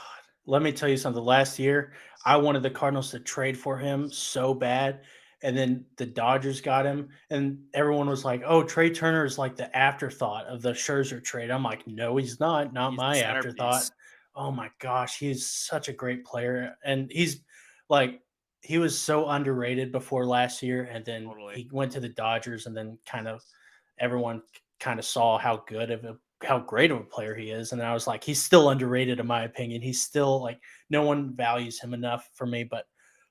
Let me tell you something. Last year, I wanted the Cardinals to trade for him so bad. And then the Dodgers got him, and everyone was like, "Oh, Trey Turner is like the afterthought of the Scherzer trade." I'm like, "No, he's not. Not He's my the afterthought." centerpiece. Oh my gosh, he's such a great player, and he's like, he was so underrated before last year, and then Totally. he went to the Dodgers, and then kind of everyone kind of saw how great of a player he is, and I was like, he's still underrated in my opinion. He's still like, no one values him enough for me, but.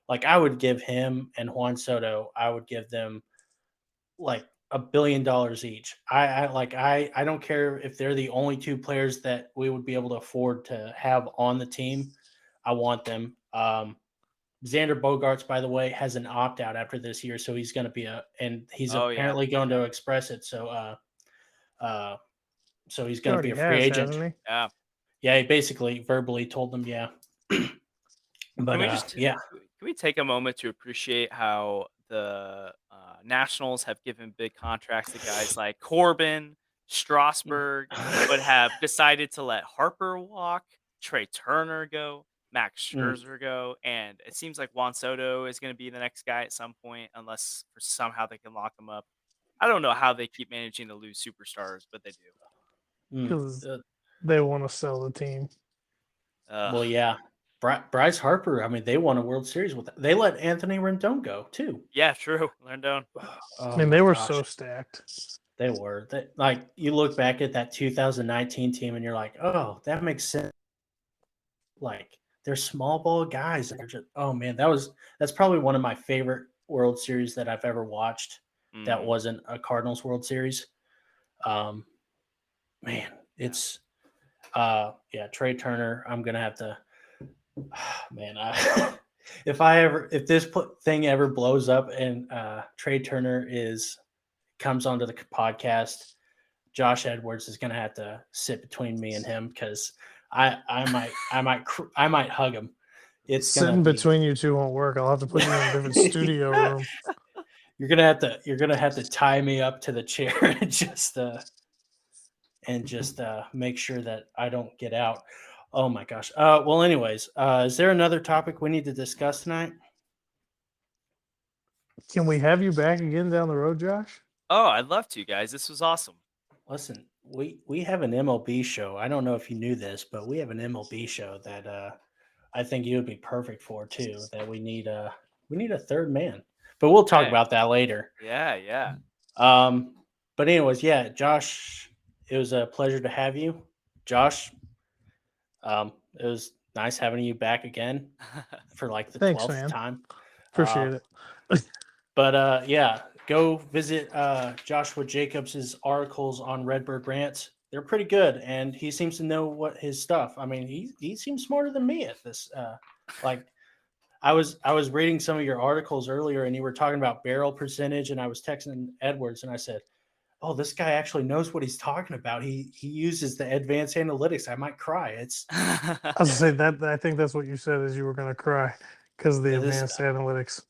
Like I would give him and Juan Soto, I would give them like $1 billion each. I don't care if they're the only two players that we would be able to afford to have on the team. I want them. Xander Bogaerts, by the way, has an opt out after this year, so he's going to be he's apparently going to express it. So he's going to be a free agent. Hasn't he? Yeah. Yeah, he basically verbally told them, yeah. But can we take a moment to appreciate how the Nationals have given big contracts to guys like Corbin, Strasburg, but have decided to let Harper walk, Trey Turner go, Max Scherzer go, and it seems like Juan Soto is going to be the next guy at some point, unless somehow they can lock him up. I don't know how they keep managing to lose superstars, but they do. Because they want to sell the team. Well, yeah. Bryce Harper, I mean, they won a World Series with that. They let Anthony Rendon go, too. Yeah, true. Rendon. I mean, they were so stacked. They were. Like, you look back at that 2019 team and you're like, oh, that makes sense. Like, they're small ball guys. They're just, oh, man, that's probably one of my favorite World Series that I've ever watched that wasn't a Cardinals World Series. Man, it's, Trey Turner, I'm going to have to, man, if this thing ever blows up and Trey Turner comes onto the podcast, Josh Edwards is going to have to sit between me and him because I might hug him. It's sitting between you two won't work. I'll have to put you in a different studio room. You're gonna have to tie me up to the chair and just make sure that I don't get out. Oh my gosh. Well, anyways, is there another topic we need to discuss tonight? Can we have you back again down the road, Josh? Oh, I'd love to, guys. This was awesome. Listen, we have an MLB show. I don't know if you knew this, but we have an MLB show that I think you would be perfect for too. That we need a third man, but we'll talk about that later. Yeah. But anyways, yeah, Josh, it was a pleasure to have you, Josh. It was nice having you back again for like the 12th time. Appreciate it. But yeah, go visit Joshua Jacobs' articles on RedBird Rants. They're pretty good, and he seems to know what his stuff. I mean, he seems smarter than me at this. Like, I was reading some of your articles earlier, and you were talking about barrel percentage, and I was texting Edwards, and I said, oh, this guy actually knows what he's talking about. He uses the advanced analytics. I might cry. It's I was gonna say that I think that's what you said is you were gonna cry because of the this advanced analytics.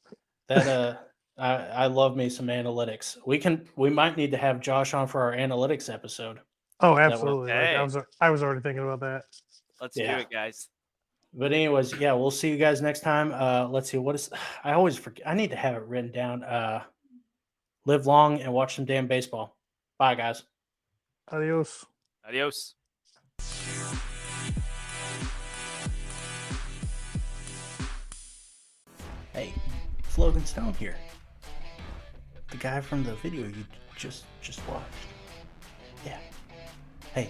that I love me some analytics. We might need to have Josh on for our analytics episode. Oh, work? absolutely. Like Okay. I was already thinking about that. Let's Yeah. do it, guys. But anyways, yeah, we'll see you guys next time. Let's see what is I always forget. I need to have it written down. Live long and watch some damn baseball. Bye, guys. Adios. Adios. Hey, it's Logan Stone here. The guy from the video you just watched. Yeah. Hey,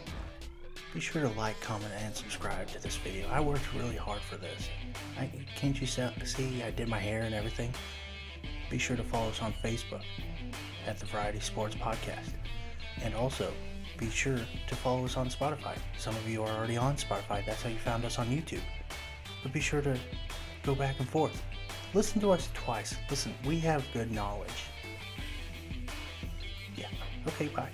be sure to like, comment, and subscribe to this video. I worked really hard for this. Can't you see I did my hair and everything? Be sure to follow us on Facebook at the Variety Sports Podcast. And also, be sure to follow us on Spotify. Some of you are already on Spotify. That's how you found us on YouTube. But be sure to go back and forth. Listen to us twice. Listen, we have good knowledge. Yeah. Okay, bye.